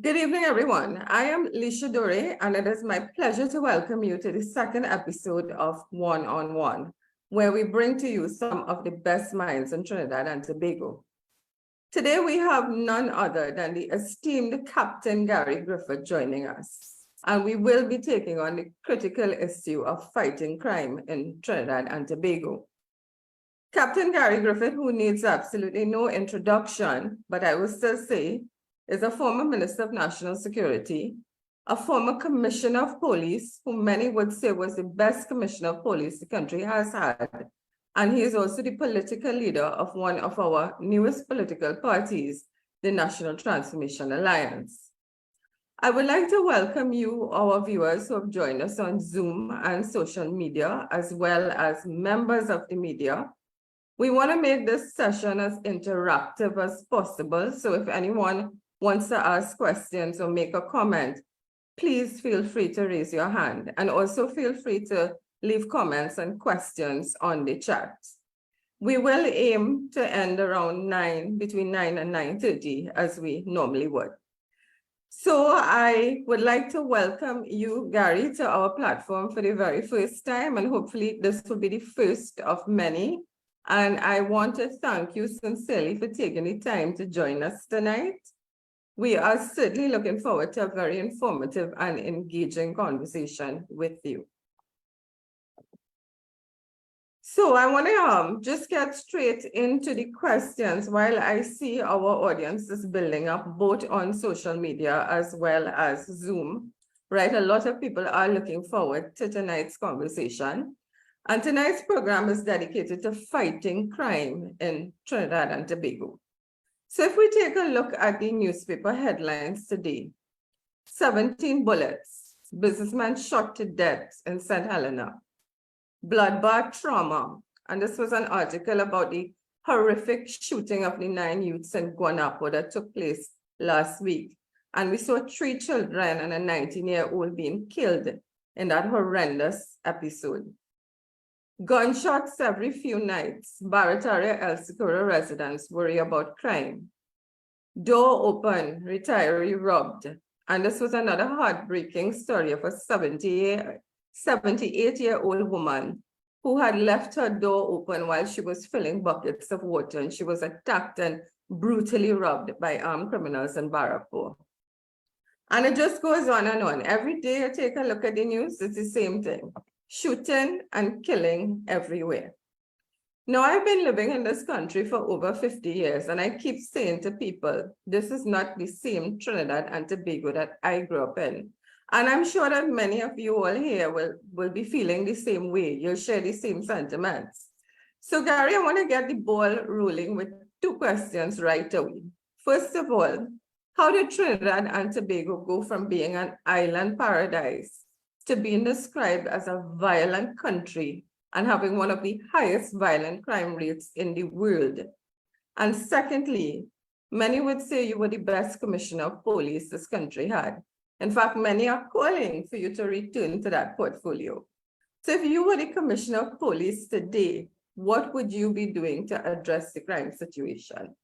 Good evening, everyone. I am Lisha Dore, and it is my pleasure to welcome you to the second episode of One on One, where we bring to you some of the best minds in Trinidad and Tobago. Today, we have none other than the esteemed Captain Gary Griffith joining us, and we will be taking on the critical issue of fighting crime in Trinidad and Tobago. Captain Gary Griffith, who needs absolutely no introduction, but I will still say, is a former Minister of National Security, a former Commissioner of Police, who many would say was the best Commissioner of Police the country has had. And he is also the political leader of one of our newest political parties, the National Transformation Alliance. I would like to welcome you, our viewers who have joined us on Zoom and social media, as well as members of the media. We want to make this session as interactive as possible, so if anyone wants to ask questions or make a comment, please feel free to raise your hand, and also feel free to leave comments and questions on the chat. We will aim to end around between 9 and 9:30, as we normally would. So I would like to welcome you, Gary, to our platform for the very first time, and hopefully this will be the first of many. And I want to thank you sincerely for taking the time to join us tonight. We are certainly looking forward to a very informative and engaging conversation with you. So I want to just get straight into the questions while I see our audience is building up both on social media as well as Zoom, right? A lot of people are looking forward to tonight's conversation. And tonight's program is dedicated to fighting crime in Trinidad and Tobago. So if we take a look at the newspaper headlines today, 17 bullets, businessman shot to death in St. Helena, bloodbath trauma. And this was an article about the horrific shooting of the 9 youths in Guanapo that took place last week. And we saw 3 children and a 19-year-old being killed in that horrendous episode. Gunshots every few nights. Barataria El Socorro residents worry about crime. Door open, retiree robbed. And this was another heartbreaking story of a 78-year-old woman who had left her door open while she was filling buckets of water, and she was attacked and brutally robbed by armed criminals in Barapur. And it just goes on and on. Every day you take a look at the news, it's the same thing. Shooting and killing everywhere. Now, I've been living in this country for over 50 years, and I keep saying to people, this is not the same Trinidad and Tobago that I grew up in. And I'm sure that many of you all here will be feeling the same way. You'll share the same sentiments. So, Gary, I want to get the ball rolling with 2 questions right away. First of all, how did Trinidad and Tobago go from being an island paradise to being described as a violent country and having one of the highest violent crime rates in the world? And secondly, many would say you were the best commissioner of police this country had. In fact, many are calling for you to return to that portfolio. So if you were the commissioner of police today, what would you be doing to address the crime situation?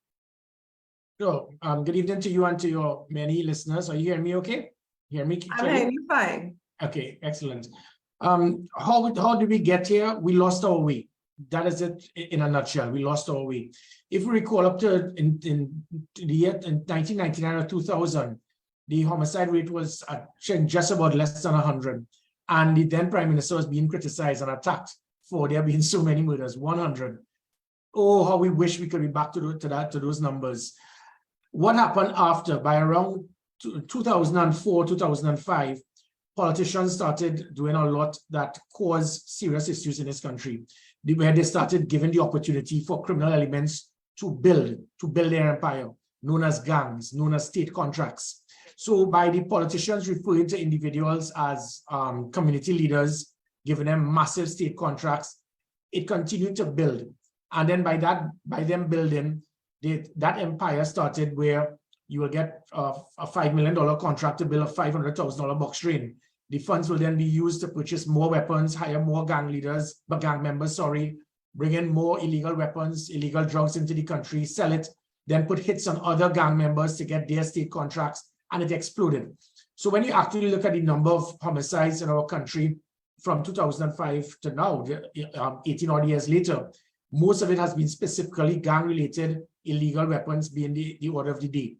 Sure. Good evening to you and to your many listeners. Are you hearing me okay? Hear me? I'm hearing you fine. Okay, excellent. How did we get here? We lost our way. That is it in a nutshell. We lost our way. If we recall up to in the year in 1999 or 2000, the homicide rate was just about less than 100. And the then Prime Minister was being criticized and attacked for there being so many murders, 100. Oh, how we wish we could be back to those numbers. What happened after? By around 2004, 2005, politicians started doing a lot that caused serious issues in this country, where they started giving the opportunity for criminal elements to build their empire, known as gangs, known as state contracts. So by the politicians referring to individuals as community leaders, giving them massive state contracts, it continued to build. And then by them building, that empire started where you will get a $5 million contract to build a $500,000 box train. The funds will then be used to purchase more weapons, hire more gang members, bring in more illegal weapons, illegal drugs into the country, sell it, then put hits on other gang members to get their state contracts, and it exploded. So when you actually look at the number of homicides in our country from 2005 to now, 18 odd years later, most of it has been specifically gang-related illegal weapons being the order of the day.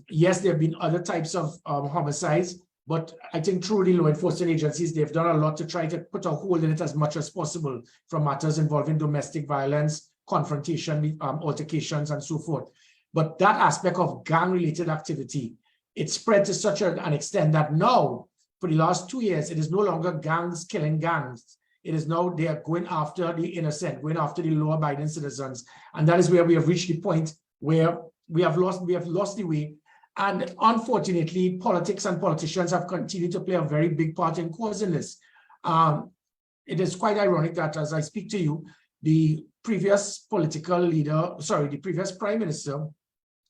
Yes, there have been other types of homicides, but I think through the law enforcement agencies, they've done a lot to try to put a hold in it as much as possible from matters involving domestic violence, confrontation, altercations, and so forth. But that aspect of gang-related activity, it spread to such an extent that now, for the last 2 years, it is no longer gangs killing gangs. It is now they are going after the innocent, going after the law-abiding citizens. And that is where we have reached the point where we have lost the way. And unfortunately, politics and politicians have continued to play a very big part in causing this. It is quite ironic that as I speak to you, the previous political leader, the previous prime minister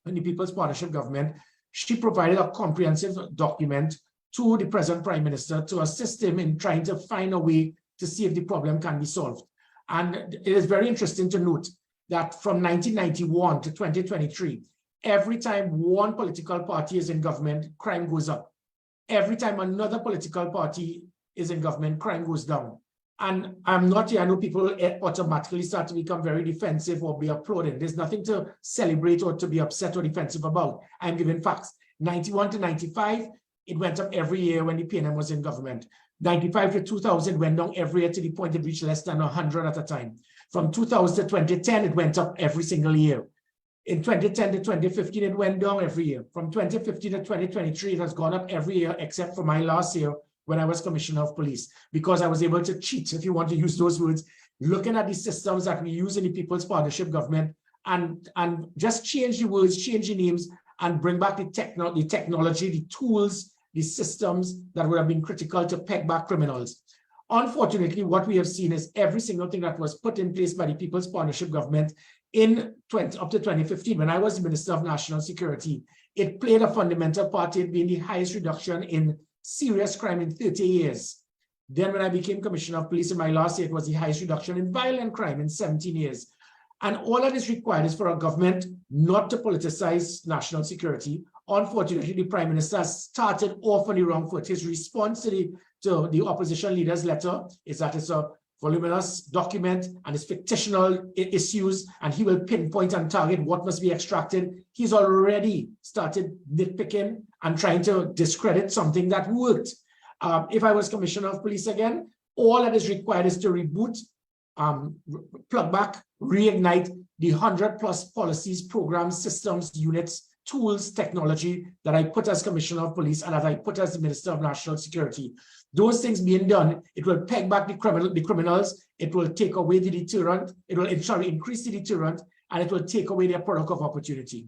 in the People's Partnership government, she provided a comprehensive document to the present prime minister to assist him in trying to find a way to see if the problem can be solved. And it is very interesting to note that from 1991 to 2023, every time one political party is in government, crime goes up. Every time another political party is in government, crime goes down. And I'm not here, I know people automatically start to become very defensive or be applauding. There's nothing to celebrate or to be upset or defensive about. I'm giving facts. 91 to 95, it went up every year when the PNM was in government. 95 to 2000 went down every year to the point it reached less than 100 at a time. From 2000 to 2010, it went up every single year. In 2010 to 2015, it went down every year. From 2015 to 2023, it has gone up every year except for my last year when I was Commissioner of Police, because I was able to cheat, if you want to use those words, looking at the systems that we use in the People's Partnership government and just change the words, change the names, and bring back the technology, the tools, the systems that would have been critical to peg back criminals. Unfortunately, what we have seen is every single thing that was put in place by the People's Partnership government up to 2015, when I was the Minister of National Security, it played a fundamental part in being the highest reduction in serious crime in 30 years. Then when I became Commissioner of Police in my last year, it was the highest reduction in violent crime in 17 years. And all that is required is for a government not to politicize national security. Unfortunately, the Prime Minister started off on the wrong foot. His response to the opposition leader's letter is that it's a voluminous document and it's fictional issues, and he will pinpoint and target what must be extracted. He's already started nitpicking and trying to discredit something that worked. If I was Commissioner of Police again, all that is required is to reboot, plug back, reignite the 100+ policies, programs, systems, units, tools, technology that I put as Commissioner of Police and that I put as the Minister of National Security. Those things being done, it will peg back the criminals, it will take away the deterrent, it will increase the deterrent, and it will take away their product of opportunity.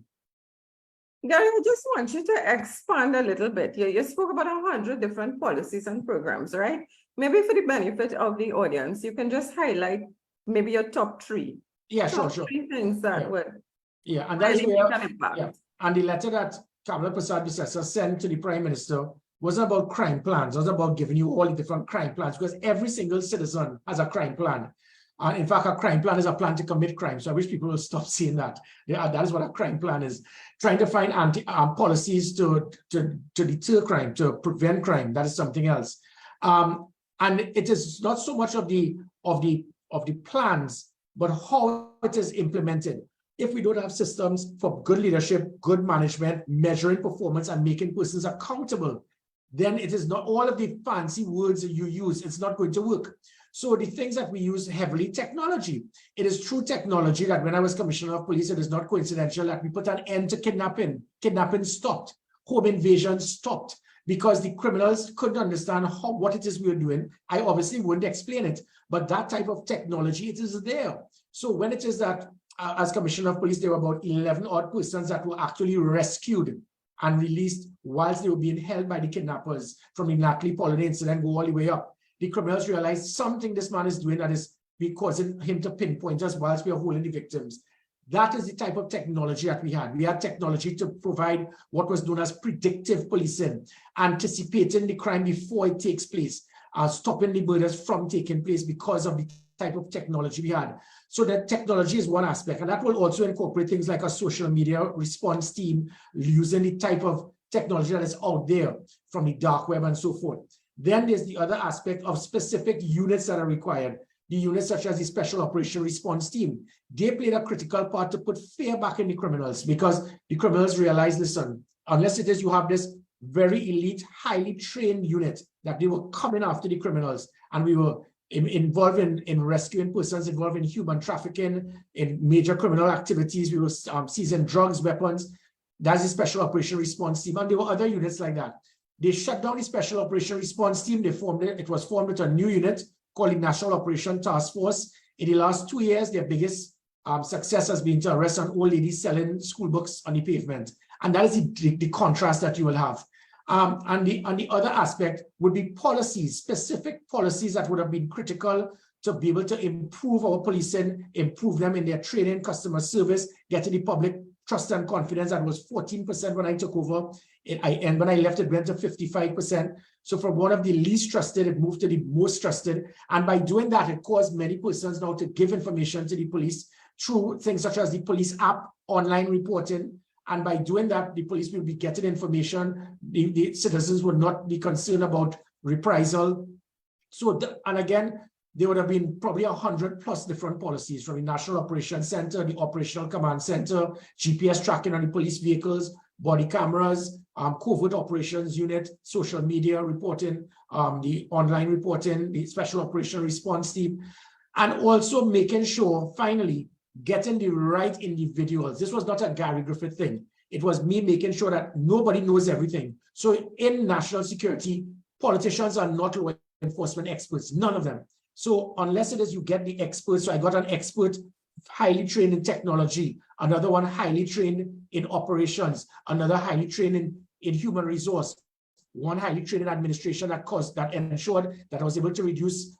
Gary, I just want you to expand a little bit. You spoke about 100 different policies and programs, right? Maybe for the benefit of the audience, you can just highlight maybe your top 3. Yeah, top sure. 3 things that would and that is where, impact. And the letter that Kamala Prasad-Bissessar sent to the Prime Minister wasn't about crime plans, it was about giving you all the different crime plans, because every single citizen has a crime plan. And in fact, a crime plan is a plan to commit crime. So I wish people will stop saying that. That is what a crime plan is. Trying to find policies to deter crime, to prevent crime. That is something else. And it is not so much of the plans, but how it is implemented. If we don't have systems for good leadership, good management, measuring performance, and making persons accountable, then it is not all of the fancy words that you use. It's not going to work. So the things that we use heavily, technology. It is through technology that when I was Commissioner of Police, it is not coincidental that we put an end to kidnapping. Kidnapping stopped. Home invasion stopped because the criminals couldn't understand what it is we were doing. I obviously wouldn't explain it, but that type of technology, it is there. So when it is that as Commissioner of Police, there were about 11 odd persons that were actually rescued and released whilst they were being held by the kidnappers from the Natalie Pollard incident, go all the way up. The criminals realized something this man is doing that is causing him to pinpoint us whilst we are holding the victims. That is the type of technology that we had. We had technology to provide what was known as predictive policing, anticipating the crime before it takes place, stopping the murders from taking place because of the type of technology we had. So that technology is one aspect, and that will also incorporate things like a social media response team, using the type of technology that is out there from the dark web and so forth. Then there's the other aspect of specific units that are required. The units such as the Special Operation Response Team, they played a critical part to put fear back in the criminals, because the criminals realized, listen, unless it is you have this very elite, highly trained unit, that they were coming after the criminals, and we were involved in rescuing persons, involved in human trafficking, in major criminal activities. We were seizing drugs, weapons. That's the Special Operation Response Team, and there were other units like that. They shut down the Special Operation Response Team. They formed it. It was formed with a new unit called the National Operation Task Force. In the last 2 years, their biggest success has been to arrest an old lady selling school books on the pavement. And that is the contrast that you will have. And the other aspect would be policies, specific policies that would have been critical to be able to improve our policing, improve them in their training, customer service, getting the public trust and confidence. That was 14% when I took over. And when I left, it went to 55%. So from one of the least trusted, it moved to the most trusted. And by doing that, it caused many persons now to give information to the police through things such as the police app, online reporting. And by doing that, the police will be getting information. The citizens would not be concerned about reprisal. So, and again, there would have been probably 100+ different policies from the National Operations Center, the Operational Command Center, GPS tracking on the police vehicles, body cameras, covert operations unit, social media reporting, the online reporting, the Special Operation Response Team, and also making sure, finally, getting the right individuals. This was not a Gary Griffith thing. It was me making sure that nobody knows everything. So in national security, politicians are not law enforcement experts, none of them. So unless it is you get the experts, so I got an expert highly trained in technology, another one highly trained in operations, another highly trained in human resource, one highly trained in administration that ensured that I was able to reduce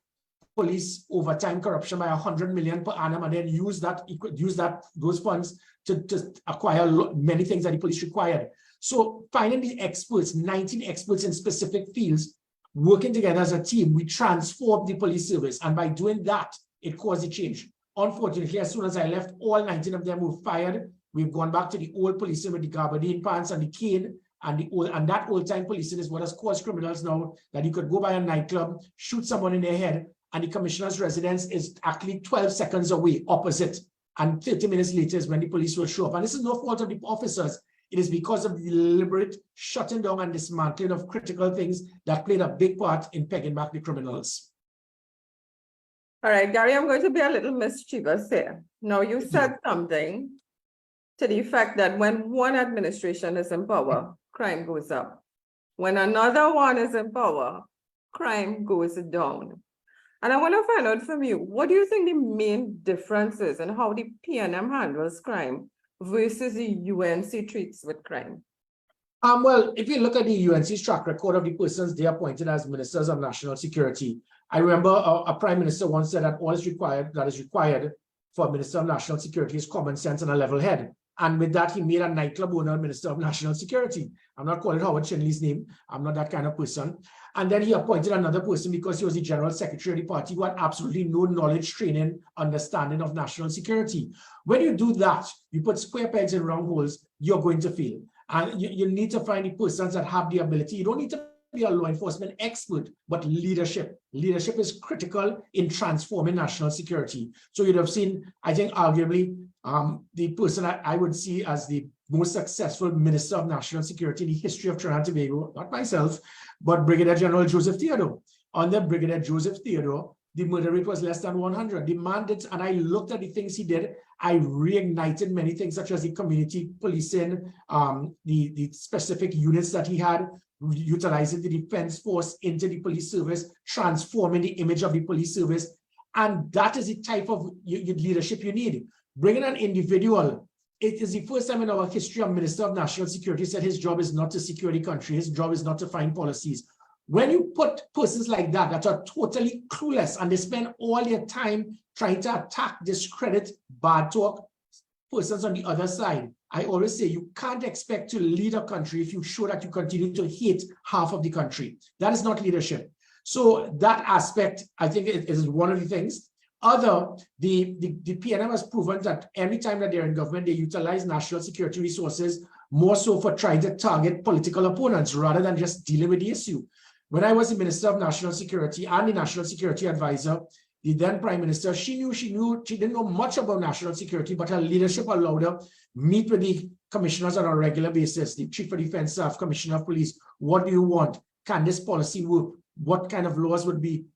police overtime corruption by 100 million per annum, and then use those funds to acquire many things that the police required. So finding the experts, 19 experts in specific fields, working together as a team, we transformed the police service. And by doing that, it caused a change. Unfortunately, as soon as I left, all 19 of them were fired. We've gone back to the old policing with the gabardine pants and the cane, and that old-time policing is what has caused criminals now, that you could go by a nightclub, shoot someone in their head, and the commissioner's residence is actually 12 seconds away, opposite. And 30 minutes later is when the police will show up. And this is no fault of the officers. It is because of the deliberate shutting down and dismantling of critical things that played a big part in pegging back the criminals. All right, Gary, I'm going to be a little mischievous here. Now, you said something to the effect that when one administration is in power, crime goes up. When another one is in power, crime goes down. And I want to find out from you, what do you think the main difference is in how the PNM handles crime versus the UNC treats with crime? Well, if you look at the UNC's track record of the persons they appointed as ministers of national security, I remember a prime minister once said that all is required for a minister of national security is common sense and a level head. And with that, he made a nightclub owner minister of national security. I'm not calling Howard Chinley's name. I'm not that kind of person. And then he appointed another person because he was the general secretary of the party who had absolutely no knowledge, training, understanding of national security. When you do that, you put square pegs in round holes, you're going to fail. And you need to find the persons that have the ability. You don't need to be a law enforcement expert, but leadership. Leadership is critical in transforming national security. So you'd have seen, I think, arguably, the person I would see as the most successful minister of national security in the history of Trinidad and Tobago, not myself, but Brigadier General Joseph Theodore. Under Brigadier Joseph Theodore, the murder rate was less than 100. The man did, and I looked at the things he did, I reignited many things, such as the community policing, the specific units that he had, utilizing the defense force into the police service, transforming the image of the police service. And that is the type of leadership you need. Bringing an individual, it is the first time in our history a minister of national security said his job is not to secure the country, his job is not to find policies. When you put persons like that are totally clueless and they spend all their time trying to attack, discredit, bad talk persons on the other side, I always say you can't expect to lead a country if you show that you continue to hate half of the country. That is not leadership. So that aspect, I think, is one of the things. The PNM has proven that every time that they're in government, they utilize national security resources more so for trying to target political opponents rather than just dealing with the issue. When I was the Minister of National Security and the National Security Advisor, the then Prime Minister, she didn't know much about national security, but her leadership allowed her meet with the commissioners on a regular basis, the Chief of Defense Staff, Commissioner of Police. What do you want? Can this policy work? What kind of laws would be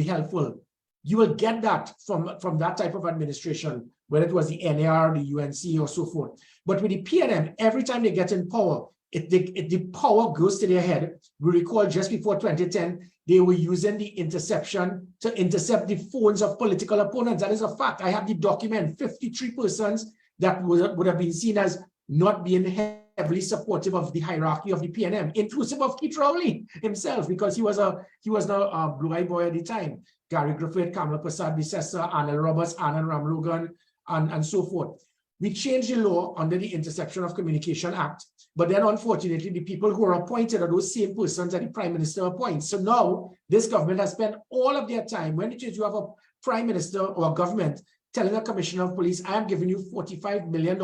helpful? You will get that from that type of administration, whether it was the NAR, the UNC, or so forth. But with the PNM, every time they get in power, the power goes to their head. We recall just before 2010, they were using the interception to intercept the phones of political opponents. That is a fact. I have the document, 53 persons that would have been seen as not being heavily supportive of the hierarchy of the PNM, inclusive of Keith Rowley himself, because he was now a blue-eye boy at the time. Gary Griffith, Kamala Prasad Bissessa, Arnold Roberts, Anand Ramlogan, and so forth. We changed the law under the Interception of Communication Act, but then unfortunately, the people who are appointed are those same persons that the Prime Minister appoints. So now this government has spent all of their time, when it is you have a Prime Minister or a government telling a Commissioner of Police, I am giving you $45 million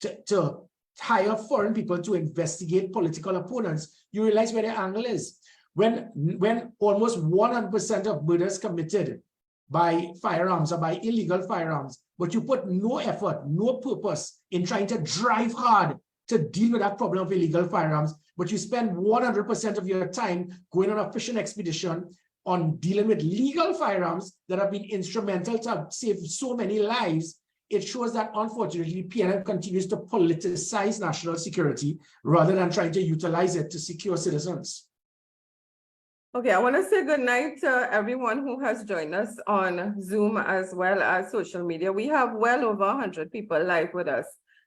to hire foreign people to investigate political opponents, you realize where the angle is. When almost 100% of murders committed by firearms or by illegal firearms, but you put no effort, no purpose in trying to drive hard to deal with that problem of illegal firearms, but you spend 100% of your time going on a fishing expedition on dealing with legal firearms that have been instrumental to save so many lives, it shows that unfortunately PNM continues to politicize national security rather than trying to utilize it to secure citizens. Okay, I want to say good night to everyone who has joined us on Zoom as well as social media. We have well over 100 people live with us.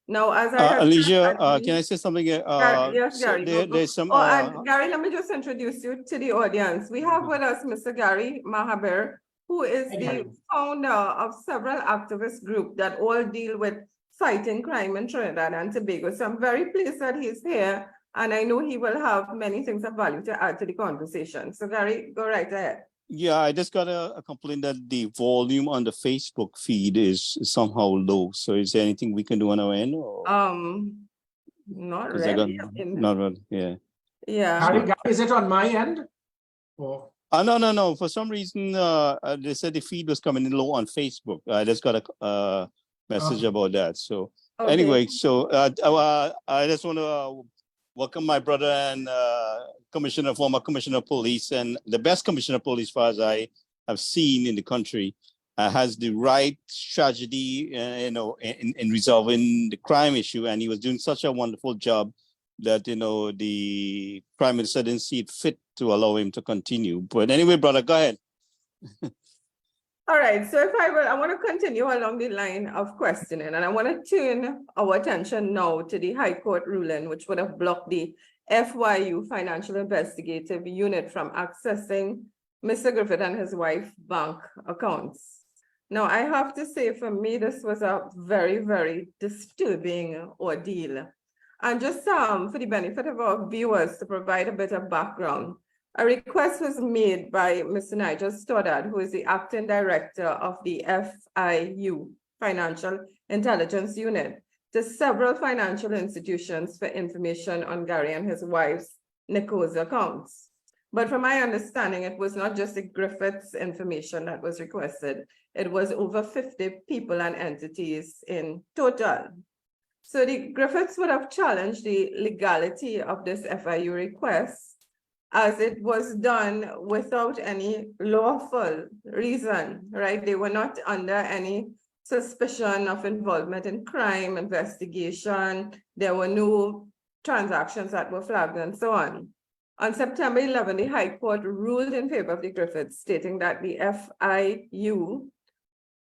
Now, as I Alicia, can I say something? Yes, Gary. There's some. And Gary, let me just introduce you to the audience. We have with us Mr. Gary Mahaber, who is the founder of several activist groups that all deal with fighting crime in Trinidad and Tobago. So I'm very pleased that he's here. And I know he will have many things of value to add to the conversation. So Gary, go right ahead. Yeah, I just got a complaint that the volume on the Facebook feed is somehow low. So is there anything we can do on our end? Or? Not really. Not really, yeah. Yeah. Gary, is it on my end? Or? No. For some reason, they said the feed was coming in low on Facebook. I just got a message about that. So anyway, so I just want to welcome my brother and former commissioner of police, and the best commissioner of police, as far as I have seen in the country, has the right strategy, in resolving the crime issue, and he was doing such a wonderful job that the Prime Minister didn't see it fit to allow him to continue. But anyway, brother, go ahead. All right, so if I want to continue along the line of questioning, and I want to turn our attention now to the High Court ruling, which would have blocked the FYU Financial Investigative Unit from accessing Mr. Griffith and his wife bank accounts. Now, I have to say, for me, this was a very, very disturbing ordeal. And just for the benefit of our viewers, to provide a bit of background, a request was made by Mr. Nigel Stoddard, who is the acting director of the FIU, Financial Intelligence Unit, to several financial institutions for information on Gary and his wife's Nico's accounts. But from my understanding, it was not just the Griffiths information that was requested. It was over 50 people and entities in total. So the Griffiths would have challenged the legality of this FIU request, as it was done without any lawful reason, right? They were not under any suspicion of involvement in crime investigation. There were no transactions that were flagged and so on. On September 11, the High Court ruled in favor of the Griffiths, stating that the FIU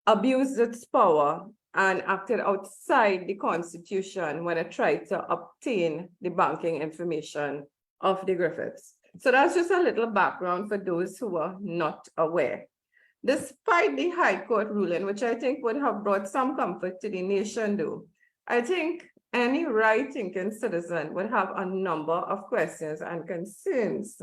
abused its power and acted outside the Constitution when it tried to obtain the banking information of the Griffiths. So that's just a little background for those who are not aware. Despite the High Court ruling, which I think would have brought some comfort to the nation though, I think any right-thinking citizen would have a number of questions and concerns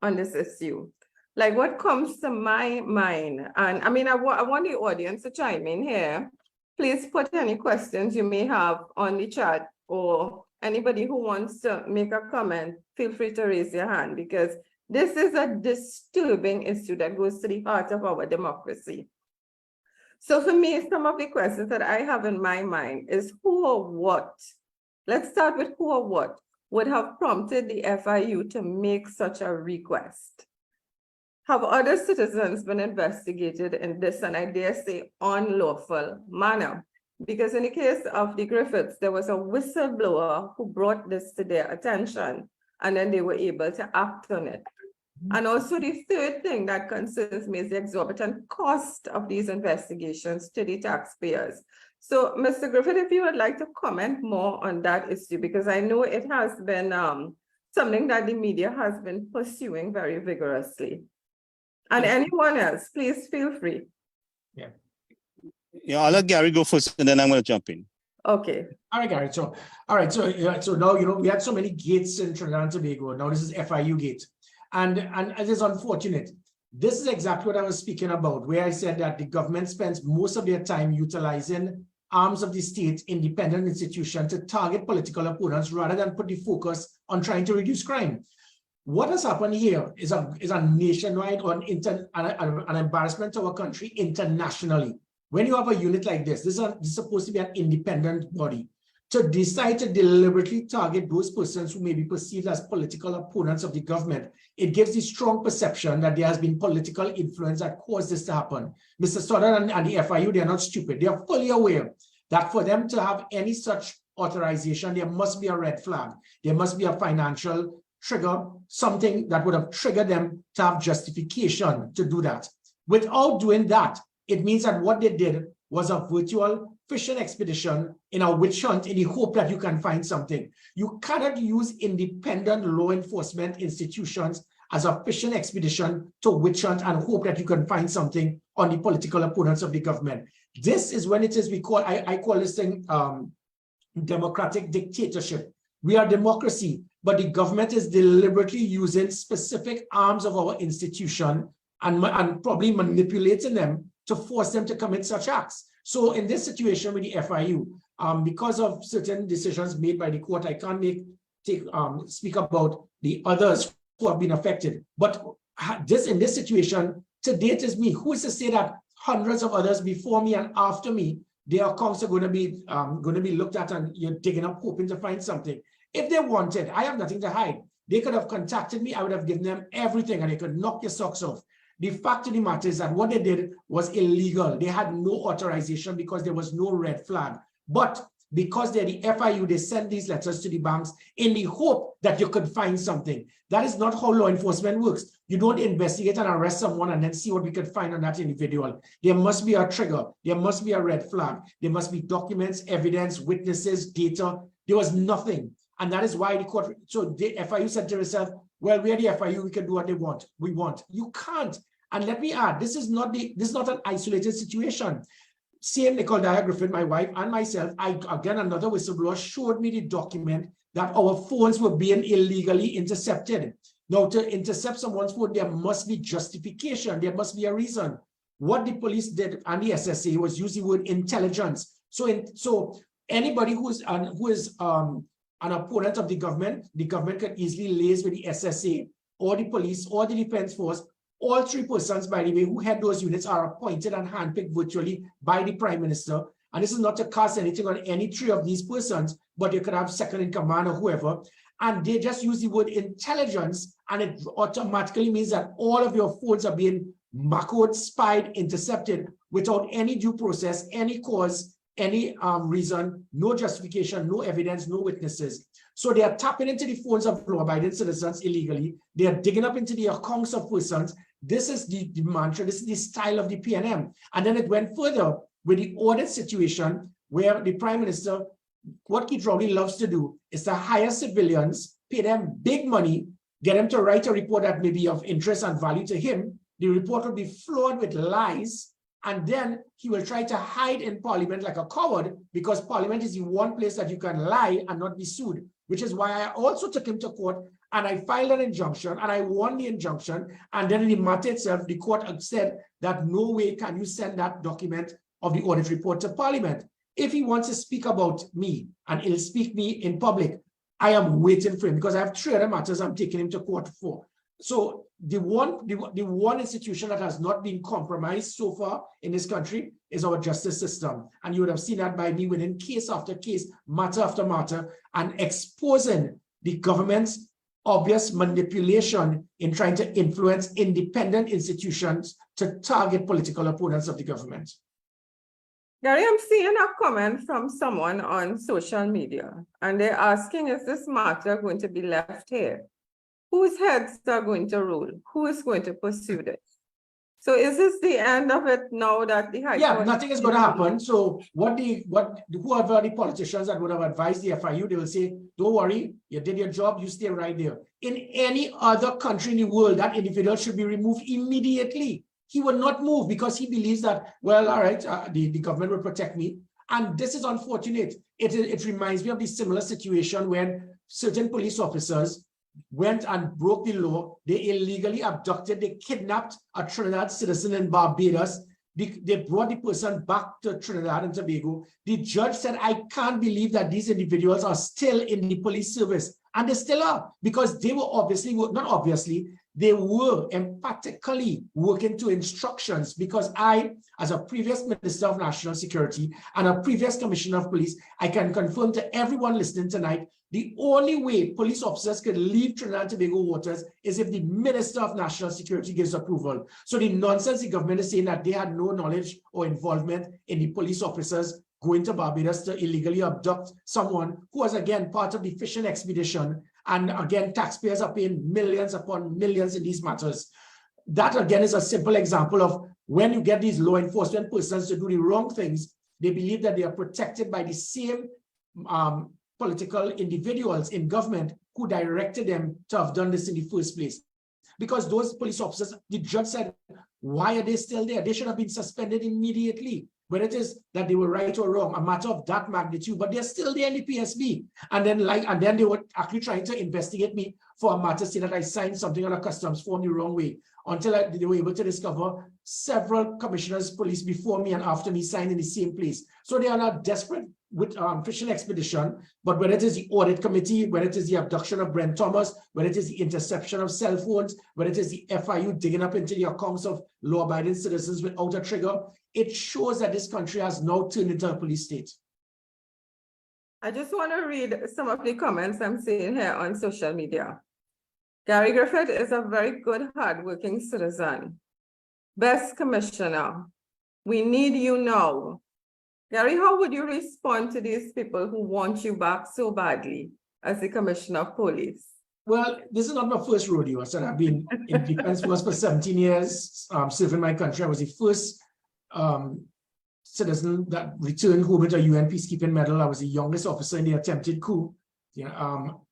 on this issue. Like what comes to my mind, and I mean, I want the audience to chime in here. Please put any questions you may have on the chat or Anybody who wants to make a comment, feel free to raise your hand, because this is a disturbing issue that goes to the heart of our democracy. So for me, some of the questions that I have in my mind is who or what, let's start with who or what would have prompted the FIU to make such a request? Have other citizens been investigated in this, and I dare say, unlawful manner? Because in the case of the Griffiths, there was a whistleblower who brought this to their attention, and then they were able to act on it. And also the third thing that concerns me is the exorbitant cost of these investigations to the taxpayers. So, Mr. Griffith, if you would like to comment more on that issue, because I know it has been something that the media has been pursuing very vigorously. And anyone else, please feel free. Yeah, I'll let Gary go first, and then I'm going to jump in. Okay. All right, Gary. So, all right. So now, we had so many gates in Trinidad and Tobago. Now this is FIU gate. And it is unfortunate. This is exactly what I was speaking about, where I said that the government spends most of their time utilizing arms of the state, independent institution, to target political opponents rather than put the focus on trying to reduce crime. What has happened here is a nationwide or an embarrassment to our country internationally. When you have a unit like this is supposed to be an independent body. To decide to deliberately target those persons who may be perceived as political opponents of the government, it gives the strong perception that there has been political influence that caused this to happen. Mr. Stoddard and the FIU, they are not stupid. They are fully aware that for them to have any such authorization, there must be a red flag. There must be a financial trigger, something that would have triggered them to have justification to do that. Without doing that, it means that what they did was a virtual fishing expedition in a witch hunt in the hope that you can find something. You cannot use independent law enforcement institutions as a fishing expedition to witch hunt and hope that you can find something on the political opponents of the government. This is when it is, I call this thing democratic dictatorship. We are democracy, but the government is deliberately using specific arms of our institution and probably manipulating them to force them to commit such acts. So in this situation with the FIU, because of certain decisions made by the court, I can't speak about the others who have been affected. But in this situation, to date is me. Who is to say that hundreds of others before me and after me, their accounts are going to be looked at and you're digging up hoping to find something. If they wanted, I have nothing to hide. They could have contacted me. I would have given them everything and they could knock your socks off. The fact of the matter is that what they did was illegal. They had no authorization because there was no red flag. But because they're the FIU, they send these letters to the banks in the hope that you could find something. That is not how law enforcement works. You don't investigate and arrest someone and then see what we could find on that individual. There must be a trigger. There must be a red flag. There must be documents, evidence, witnesses, data. There was nothing. And that is why the court, so the FIU said to herself, well, we're the FIU, we can do what they want. We want. You can't. And let me add, this is not an isolated situation. Same Nicole Griffith, my wife, and myself, again, another whistleblower showed me the document that our phones were being illegally intercepted. Now, to intercept someone's phone, there must be justification. There must be a reason. What the police did and the SSA was use the word intelligence. So anybody who is an opponent of the government can easily liaise with the SSA or the police or the defense force. All three persons, by the way, who head those units are appointed and handpicked virtually by the Prime Minister. And this is not to cast anything on any three of these persons, but you could have second in command or whoever. And they just use the word intelligence, and it automatically means that all of your phones are being macroed, spied, intercepted without any due process, any cause, any reason, no justification, no evidence, no witnesses. So they are tapping into the phones of law-abiding citizens illegally. They are digging up into the accounts of persons. This is the mantra, this is the style of the PNM. And then it went further with the audit situation where the Prime Minister, what he probably loves to do is to hire civilians, pay them big money, get them to write a report that may be of interest and value to him. The report will be flawed with lies. And then he will try to hide in Parliament like a coward because Parliament is the one place that you can lie and not be sued, which is why I also took him to court and I filed an injunction and I won the injunction. And then in the matter itself, the court said that no way can you send that document of the audit report to Parliament. If he wants to speak about me and he'll speak me in public, I am waiting for him because I have 3 other matters I'm taking him to court for. So the one institution that has not been compromised so far in this country is our justice system. And you would have seen that by me winning case after case, matter after matter, and exposing the government's obvious manipulation in trying to influence independent institutions to target political opponents of the government. Gary, I'm seeing a comment from someone on social media, and they're asking, is this matter going to be left here? Whose heads are going to rule? Who is going to pursue this? So is this the end of it now that the High Court? Nothing is going to happen. So whoever the politicians that would have advised the FIU, they will say, don't worry, you did your job, you stay right there. In any other country in the world, that individual should be removed immediately. He will not move because he believes that, well, all right, the government will protect me. And this is unfortunate. It reminds me of the similar situation when certain police officers went and broke the law. They illegally abducted, they kidnapped a Trinidad citizen in Barbados. They brought the person back to Trinidad and Tobago. The judge said, I can't believe that these individuals are still in the police service. And they still are, because they were they were emphatically working to instructions, because I, as a previous Minister of National Security and a previous Commissioner of Police, I can confirm to everyone listening tonight, the only way police officers could leave Trinidad and Tobago waters is if the Minister of National Security gives approval. So the nonsense the government is saying that they had no knowledge or involvement in the police officers going to Barbados to illegally abduct someone who was, again, part of the fishing expedition. And again, taxpayers are paying millions upon millions in these matters. That, again, is a simple example of when you get these law enforcement persons to do the wrong things, they believe that they are protected by the same political individuals in government who directed them to have done this in the first place. Because those police officers, the judge said, why are they still there? They should have been suspended immediately. Whether it is that they were right or wrong, a matter of that magnitude, but they're still there in the PSB. And then they were actually trying to investigate me for a matter saying that I signed something on a customs form the wrong way, until they were able to discover several commissioners of police before me and after me signed in the same place. So they are not desperate with fishing expedition, but whether it is the audit committee, whether it is the abduction of Brent Thomas, whether it is the interception of cell phones, whether it is the FIU digging up into the accounts of law-abiding citizens without a trigger, it shows that this country has now turned into a police state. I just want to read some of the comments I'm seeing here on social media. Gary Griffith is a very good, hardworking citizen. Best commissioner. We need you now. Gary, how would you respond to these people who want you back so badly as the commissioner of police? Well, this is not my first rodeo. I said I've been in defense force for 17 years, serving my country. I was the first citizen that returned home with a UN peacekeeping medal. I was the youngest officer in the attempted coup.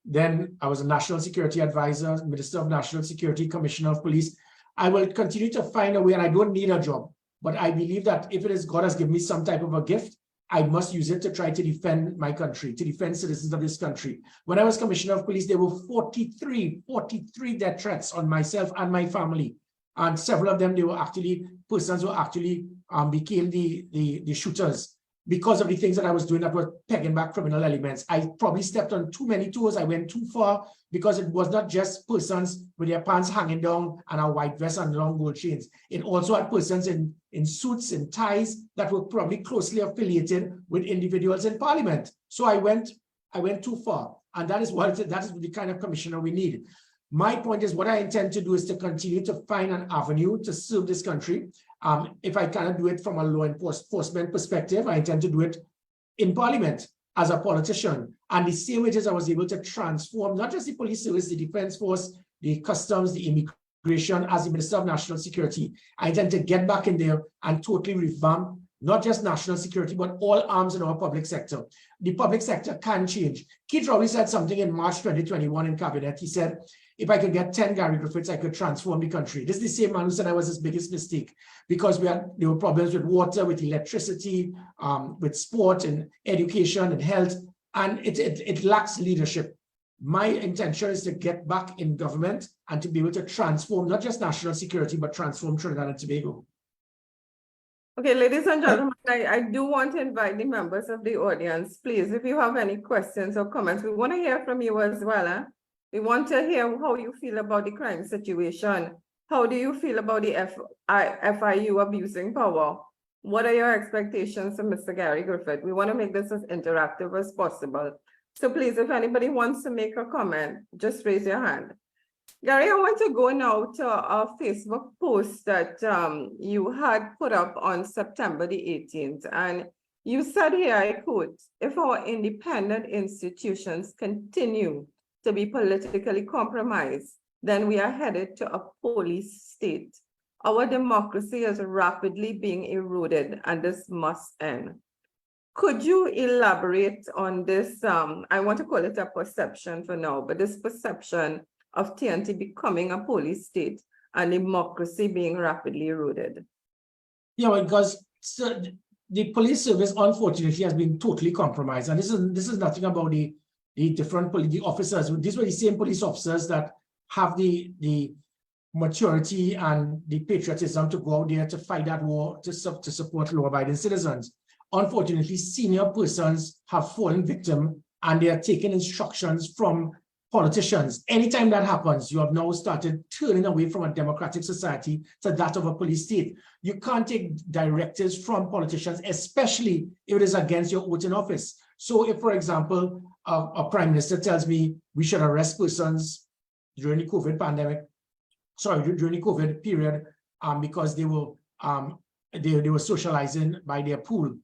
Then I was a national security advisor, Minister of National Security, Commissioner of Police. I will continue to find a way, and I don't need a job. But I believe that if it is God has given me some type of a gift, I must use it to try to defend my country, to defend citizens of this country. When I was Commissioner of Police, there were 43 death threats on myself and my family. And several of them, they were actually persons who actually became the shooters because of the things that I was doing that were pegging back criminal elements. I probably stepped on too many toes. I went too far because it was not just persons with their pants hanging down and a white vest and long gold chains. It also had persons in suits and ties that were probably closely affiliated with individuals in parliament. So I went too far. And that is the kind of commissioner we need. My point is, what I intend to do is to continue to find an avenue to serve this country. If I cannot do it from a law enforcement perspective, I intend to do it in parliament as a politician. And the same way as I was able to transform not just the police service, the defense force, the customs, the immigration, as the Minister of National Security, I intend to get back in there and totally revamp not just national security, but all arms in our public sector. The public sector can change. Keith Rowley said something in March 2021 in Cabinet. He said, if I could get 10 Gary Griffiths, I could transform the country. This is the same man who said I was his biggest mistake, because there were problems with water, with electricity, with sport and education and health, and it lacks leadership. My intention is to get back in government and to be able to transform not just national security, but transform Trinidad and Tobago. Okay, ladies and gentlemen, I do want to invite the members of the audience, please, if you have any questions or comments, we want to hear from you as well. Huh? We want to hear how you feel about the crime situation. How do you feel about the FIU abusing power? What are your expectations from Mr. Gary Griffith? We want to make this as interactive as possible. So please, if anybody wants to make a comment, just raise your hand. Gary, I want to go now to a Facebook post that you had put up on September the 18th. And you said here, I quote, if our independent institutions continue to be politically compromised, then we are headed to a police state. Our democracy is rapidly being eroded, and this must end. Could you elaborate on this? I want to call it a perception for now, but this perception of TNT becoming a police state and democracy being rapidly eroded? Yeah, because the police service, unfortunately, has been totally compromised. And this is nothing about the different police officers. These were the same police officers that have the maturity and the patriotism to go out there to fight that war, to support law-abiding citizens. Unfortunately, senior persons have fallen victim and they are taking instructions from politicians. Anytime that happens, you have now started turning away from a democratic society to that of a police state. You can't take directives from politicians, especially if it is against your oath in office. So if, for example, a prime minister tells me we should arrest persons during the COVID pandemic, during the COVID period, because they were socializing by their pool,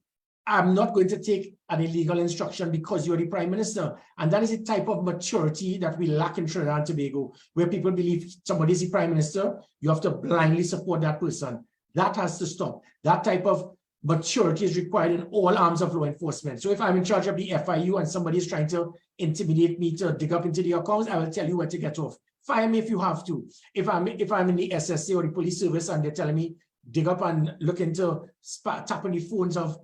I'm not going to take an illegal instruction because you're the prime minister. And that is the type of maturity that we lack in Trinidad and Tobago, where people believe somebody is the prime minister, you have to blindly support that person. That has to stop. That type of maturity is required in all arms of law enforcement. So if I'm in charge of the FIU and somebody is trying to intimidate me to dig up into the accounts, I will tell you where to get off. Fire me if you have to. If I'm in the SSA or the police service and they're telling me dig up and look into tapping the phones of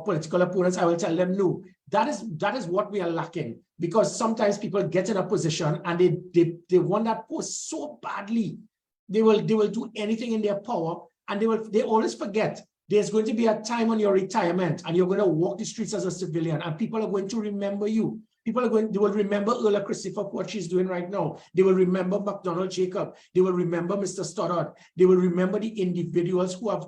political opponents, I will tell them no. That is what we are lacking, because sometimes people get in a position and they want that post so badly. They will do anything in their power, and they always forget there's going to be a time on your retirement and you're going to walk the streets as a civilian and people are going to remember you. They will remember Earla Christopher, what she's doing right now. They will remember McDonald Jacob. They will remember Mr. Stoddard. They will remember the individuals who have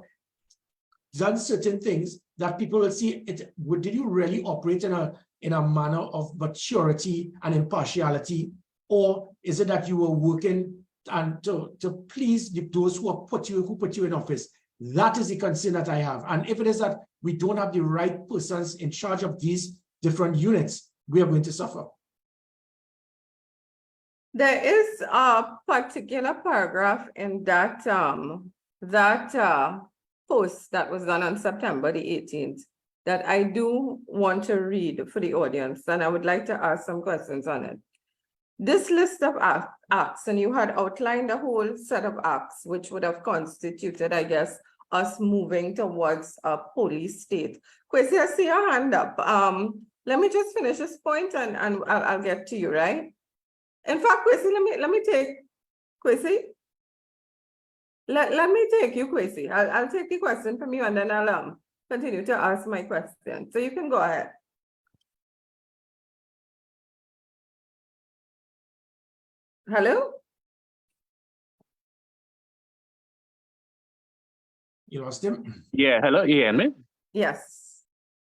done certain things that people will see it. Did you really operate in a manner of maturity and impartiality, or is it that you were working and to please those who put you in office? That is the concern that I have. And if it is that we don't have the right persons in charge of these different units, we are going to suffer. There is a particular paragraph in that post that was done on September the 18th that I do want to read for the audience, and I would like to ask some questions on it. This list of acts, and you had outlined a whole set of acts which would have constituted, I guess, us moving towards a police state. Kwesi, I see your hand up. Let me just finish this point and I'll get to you, right? In fact, Kwesi, let me take Kwesi. Let me take you, Kwesi. I'll take the question from you and then I'll continue to ask my question. So you can go ahead. Hello? You lost him? Yeah, hello, you hear me? Yes.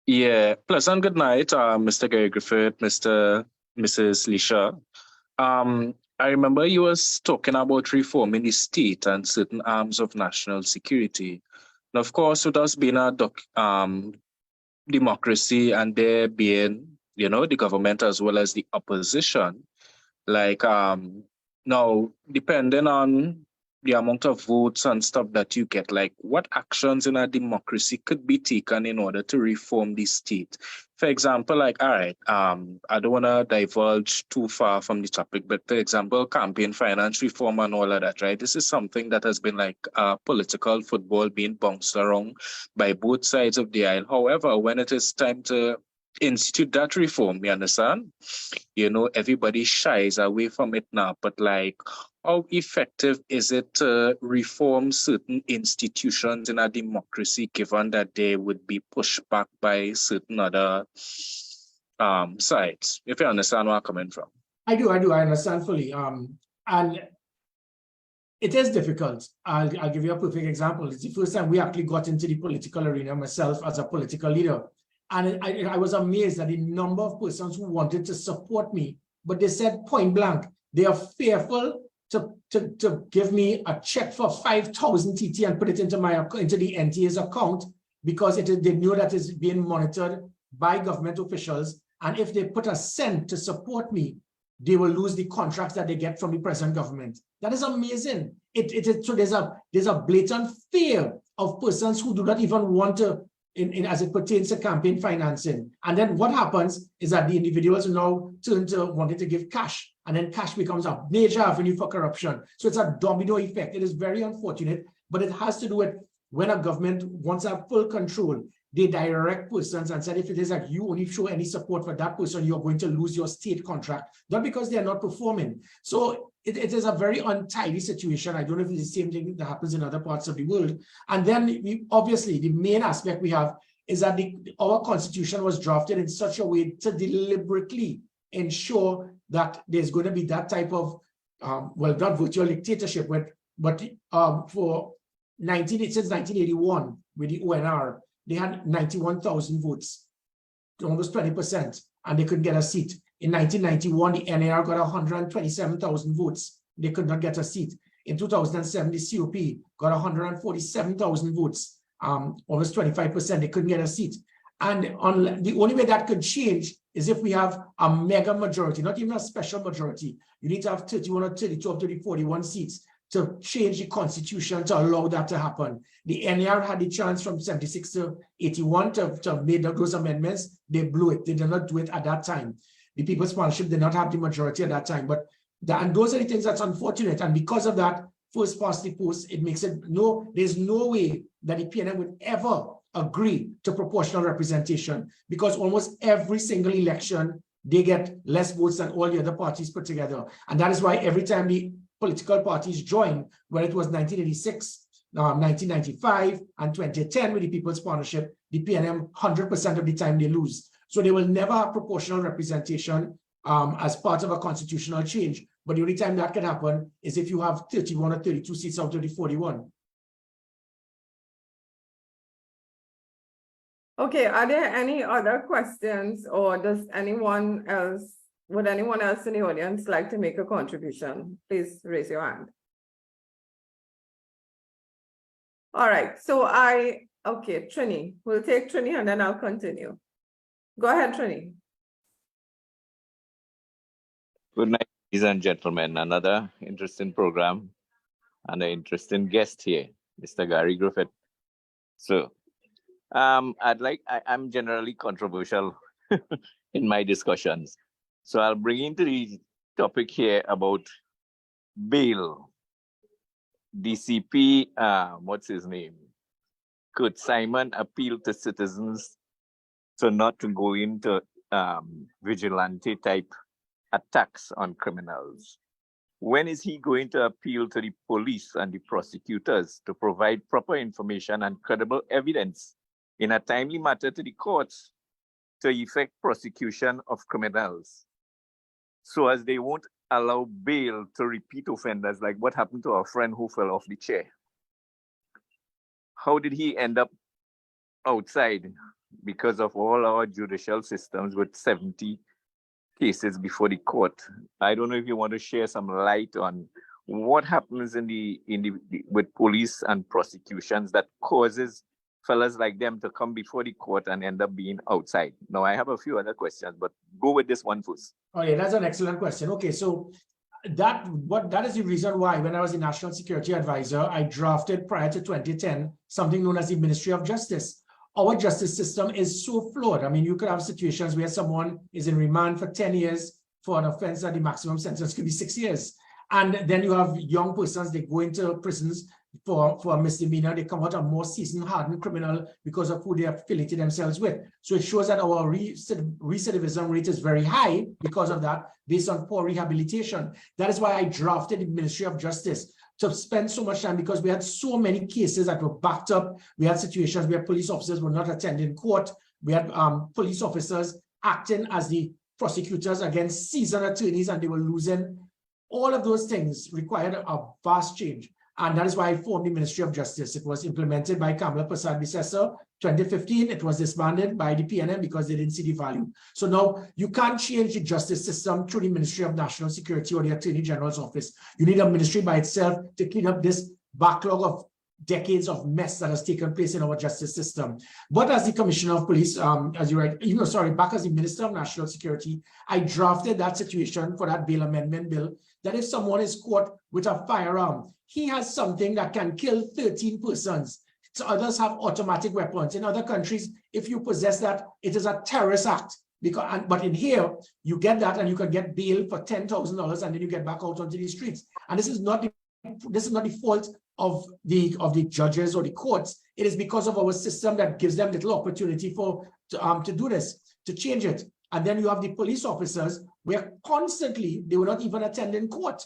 Yeah, pleasant good night, Mr. Gary Griffith, Mrs. Lisha. I remember you was talking about reforming the state and certain arms of national security. And of course, with us being a democracy and there being, the government as well as the opposition, like now, depending on the amount of votes and stuff that you get, like what actions in a democracy could be taken in order to reform the state? For example, like, all right, I don't want to divulge too far from the topic, but for example, campaign finance reform and all of that, right? This is something that has been like political football being bounced around by both sides of the aisle. However, when it is time to institute that reform, you understand? Everybody shies away from it now, but like, how effective is it to reform certain institutions in a democracy, given that they would be pushed back by certain other sides? If you understand where I'm coming from. I do, I understand fully. And it is difficult. I'll give you a perfect example. It's the first time we actually got into the political arena, myself as a political leader. And I was amazed at the number of persons who wanted to support me, but they said point blank, they are fearful to give me a check for 5,000 TT and put it into the NTA's account, because they know that it's being monitored by government officials. And if they put a cent to support me, they will lose the contracts that they get from the present government. That is amazing. So there's a blatant fear of persons who do not even want to, as it pertains to campaign financing. And then what happens is that the individuals now turn to wanting to give cash, and then cash becomes a major avenue for corruption. So it's a domino effect. It is very unfortunate, but it has to do with when a government wants to have full control, they direct persons and said, if it is like you only show any support for that person, you're going to lose your state contract, not because they are not performing. So it is a very untidy situation. I don't know if it's the same thing that happens in other parts of the world. And then obviously the main aspect we have is that our constitution was drafted in such a way to deliberately ensure that there's going to be that type of, well, not virtual dictatorship, but since 1981 with the ONR, they had 91,000 votes, almost 20%, and they couldn't get a seat. In 1991, the NAR got 127,000 votes. They could not get a seat. In 2007, the COP got 147,000 votes, almost 25%. They couldn't get a seat. And the only way that could change is if we have a mega majority, not even a special majority. You need to have 31 or 32 or 30, 41 seats to change the constitution to allow that to happen. The NAR had the chance from 76 to 81 to make those amendments. They blew it. They did not do it at that time. The People's Partnership did not have the majority at that time. And those are the things that's unfortunate. And because of that, first past the post, it makes it there's no way that the PNM would ever agree to proportional representation, because almost every single election, they get less votes than all the other parties put together. And that is why every time the political parties joined, whether it was 1986, 1995, and 2010 with the People's Partnership, the PNM 100% of the time they lose. So they will never have proportional representation as part of a constitutional change. But the only time that can happen is if you have 31 or 32 seats out of the 41. Okay, are there any other questions, or would anyone else in the audience like to make a contribution? Please raise your hand. All right, so okay, Trini, we'll take Trini and then I'll continue. Go ahead, Trini. Good night, ladies and gentlemen. Another interesting program and an interesting guest here, Mr. Gary Griffith. So I'm generally controversial in my discussions. So I'll bring into the topic here about bail. DCP, what's his name? Kurt Simon appealed to citizens to not to go into vigilante type attacks on criminals. When is he going to appeal to the police and the prosecutors to provide proper information and credible evidence in a timely matter to the courts to effect prosecution of criminals, so as they won't allow bail to repeat offenders, like what happened to our friend who fell off the chair? How did he end up outside? Because of all our judicial systems with 70 cases before the court. I don't know if you want to share some light on what happens with police and prosecutions that causes fellas like them to come before the court and end up being outside. Now, I have a few other questions, but go with this one first. Oh yeah, that's an excellent question. Okay, so that is the reason why when I was the National Security Advisor, I drafted prior to 2010 something known as the Ministry of Justice. Our justice system is so flawed. I mean, you could have situations where someone is in remand for 10 years for an offense that the maximum sentence could be 6 years. And then you have young persons, they go into prisons for a misdemeanor, they come out a more seasoned, hardened criminal because of who they have affiliated themselves with. So it shows that our recidivism rate is very high because of that, based on poor rehabilitation. That is why I drafted the Ministry of Justice to spend so much time, because we had so many cases that were backed up. We had situations where police officers were not attending court. We had police officers acting as the prosecutors against seasoned attorneys, and they were losing. All of those things required a vast change. And that is why I formed the Ministry of Justice. It was implemented by Kamala Prasad-Bissessar, 2015. It was disbanded by the PNM because they didn't see the value. So now you can't change the justice system through the Ministry of National Security or the Attorney General's office. You need a ministry by itself to clean up this backlog of decades of mess that has taken place in our justice system. But as the Commissioner of Police, as you write, back as the Minister of National Security, I drafted that situation for that bail amendment bill, that if someone is caught with a firearm, he has something that can kill 13 persons. So others have automatic weapons. In other countries, if you possess that, it is a terrorist act. But in here, you get that and you can get bail for $10,000 and then you get back out onto the streets. And this is not the fault of the judges or the courts. It is because of our system that gives them little opportunity to do this, to change it. And then you have the police officers where constantly they were not even attending court.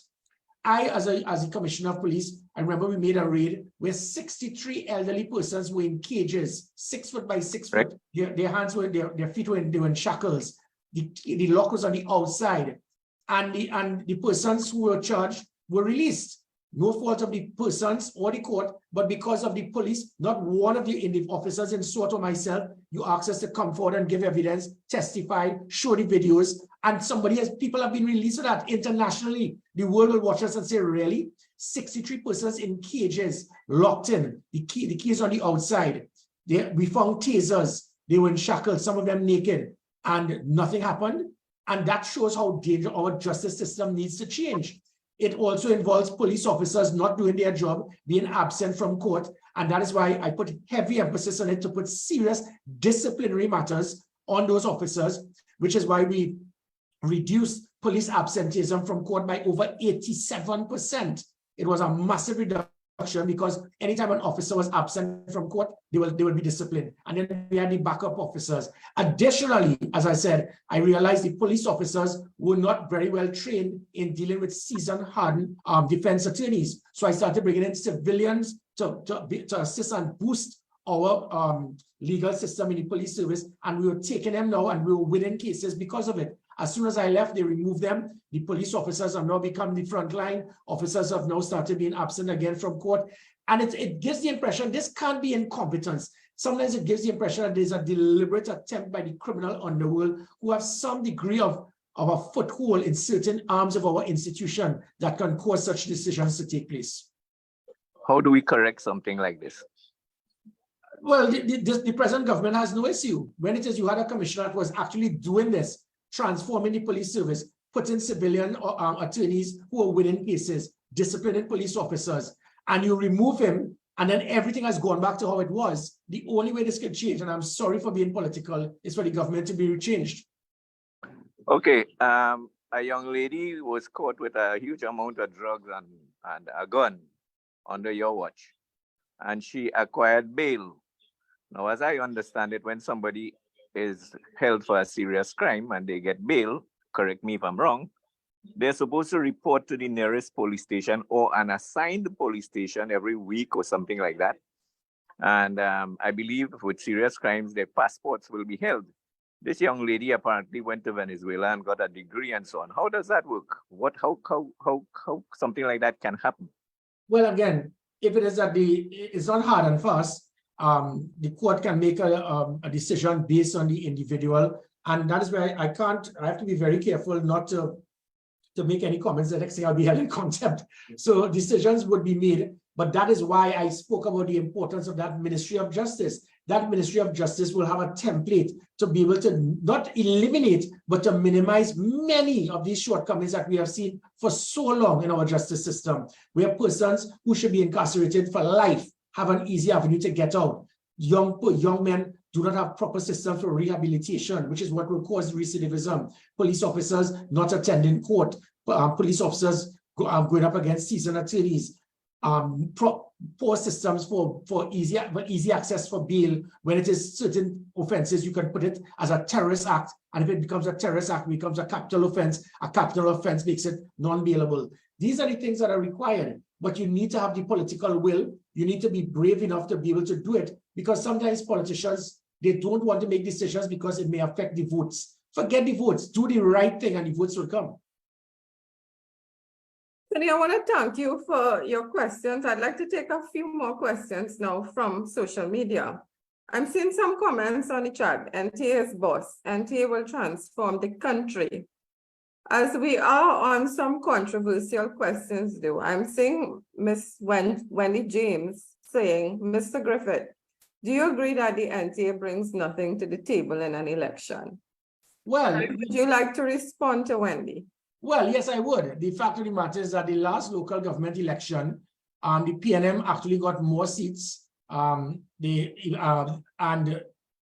As a Commissioner of Police, I remember we made a raid where 63 elderly persons were in cages, 6 foot by 6 foot. Their hands were, their feet were in shackles. The lock was on the outside, and the persons who were charged were released. No fault of the persons or the court, but because of the police. Not one of the officers in SWAT or myself, you asked us to come forward and give evidence, testify, show the videos, and people have been released for that internationally. The world will watch us and say, really? 63 persons in cages, locked in, the key is on the outside. We found tasers, they were in shackles, some of them naked, and nothing happened. And that shows how dangerous our justice system needs to change. It also involves police officers not doing their job, being absent from court. And that is why I put heavy emphasis on it, to put serious disciplinary matters on those officers, which is why we reduced police absenteeism from court by over 87%. It was a massive reduction because anytime an officer was absent from court, they would be disciplined. And then we had the backup officers. Additionally, as I said, I realized the police officers were not very well trained in dealing with seasoned, hardened defense attorneys. So I started bringing in civilians to assist and boost our legal system in the police service. And we were taking them now and we were winning cases because of it. As soon as I left, they removed them. The police officers have now become the front line. Officers have now started being absent again from court. And it gives the impression this can't be incompetence. Sometimes it gives the impression that there's a deliberate attempt by the criminal underworld who have some degree of a foothold in certain arms of our institution that can cause such decisions to take place. How do we correct something like this? Well, the present government has no issue. When it is you had a commissioner that was actually doing this, transforming the police service, putting civilian attorneys who are winning cases, disciplining police officers, and you remove him, and then everything has gone back to how it was. The only way this can change, and I'm sorry for being political, is for the government to be changed. Okay, a young lady was caught with a huge amount of drugs and a gun under your watch, and she acquired bail. Now, as I understand it, when somebody is held for a serious crime and they get bail, correct me if I'm wrong, they're supposed to report to the nearest police station or an assigned police station every week or something like that. And I believe with serious crimes, their passports will be held. This young lady apparently went to Venezuela and got a degree and so on. How does that work? How something like that can happen? Well, again, if it is that it's not hard and fast, the court can make a decision based on the individual. And that is where I have to be very careful not to make any comments the next thing I'll be held in contempt. So decisions would be made, but that is why I spoke about the importance of that Ministry of Justice. That Ministry of Justice will have a template to be able to not eliminate, but to minimize many of these shortcomings that we have seen for so long in our justice system, where persons who should be incarcerated for life have an easy avenue to get out. Young men do not have proper systems for rehabilitation, which is what will cause recidivism. Police officers not attending court, police officers going up against seasoned attorneys. poor systems for easy access for bail. When it is certain offenses, you can put it as a terrorist act, and if it becomes a terrorist act, it becomes a capital offense. A capital offense makes it non-bailable. These are the things that are required, but you need to have the political will. You need to be brave enough to be able to do it, because sometimes politicians, they don't want to make decisions because it may affect the votes. Forget the votes, do the right thing and the votes will come. Tony, I want to thank you for your questions. I'd like to take a few more questions now from social media. I'm seeing some comments on the chat. NTA's boss. NTA will transform the country. As we are on some controversial questions though, I'm seeing Miss Wendy James saying, Mr. Griffith, do you agree that the NTA brings nothing to the table in an election? Well, would you like to respond to Wendy? Well, yes, I would. The fact of the matter is that the last local government election, the PNM actually got more seats. And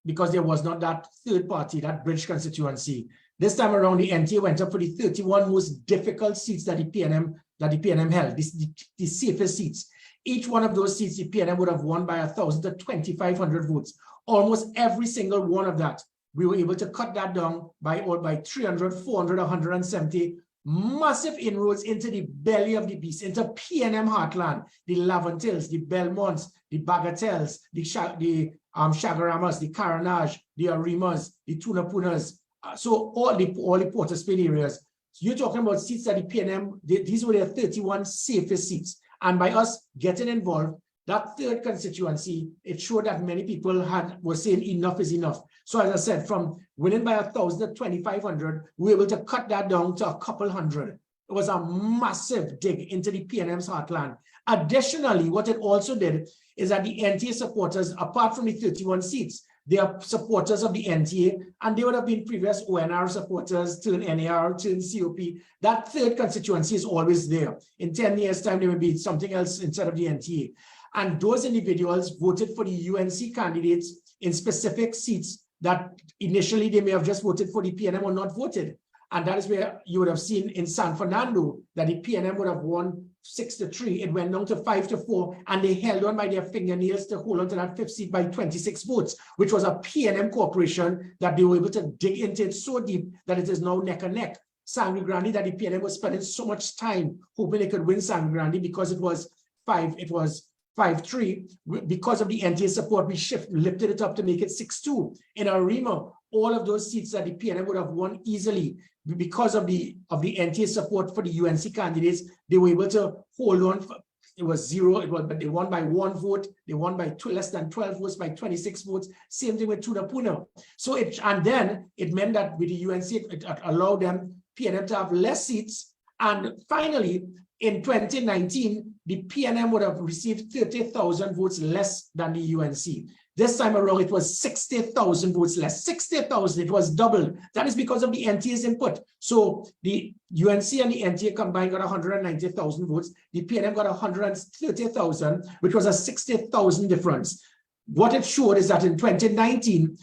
because there was not that third party, that bridge constituency. This time around, the NTA went up for the 31 most difficult seats that the PNM held, the safest seats. Each one of those seats, the PNM would have won by 1,000 to 2,500 votes. Almost every single one of that, we were able to cut that down by 300, 400, 170. Massive inroads into the belly of the beast, into PNM heartland, the Laventils, the Belmonts, the Bagatelles, the Chagaramas, the Caranage, the Arimas, the Tunapunas. So all the Port of Spain areas. So you're talking about seats that the PNM, these were their 31 safest seats. And by us getting involved, that third constituency, it showed that many people were saying enough is enough. So as I said, from winning by 1,000 to 2,500, we were able to cut that down to a couple hundred. It was a massive dig into the PNM's heartland. Additionally, what it also did is that the NTA supporters, apart from the 31 seats, they are supporters of the NTA, and they would have been previous ONR supporters, turn NAR, turn COP. That third constituency is always there. In 10 years' time, there will be something else instead of the NTA. And those individuals voted for the UNC candidates in specific seats that initially they may have just voted for the PNM or not voted. And that is where you would have seen in San Fernando that the PNM would have won 6-3. It went down to 5-4, and they held on by their fingernails to hold on to that fifth seat by 26 votes, which was a PNM corporation that they were able to dig into it so deep that it is now neck and neck. Sangre Grande, that the PNM was spending so much time hoping they could win Sangre Grande because it was 5-3. Because of the NTA support, we lifted it up to make it 6-2. In Arima, all of those seats that the PNM would have won easily, because of the NTA support for the UNC candidates, they were able to hold on. It was 0, but they won by 1 vote. They won by less than 12 votes, by 26 votes. Same thing with Tunapuna. So and then it meant that with the UNC, it allowed them, PNM, to have less seats. And finally, in 2019, the PNM would have received 30,000 votes less than the UNC. This time around, it was 60,000 votes less. 60,000, it was double. That is because of the NTA's input. So the UNC and the NTA combined got 190,000 votes. The PNM got 130,000, which was a 60,000 difference. What it showed is that in 2019,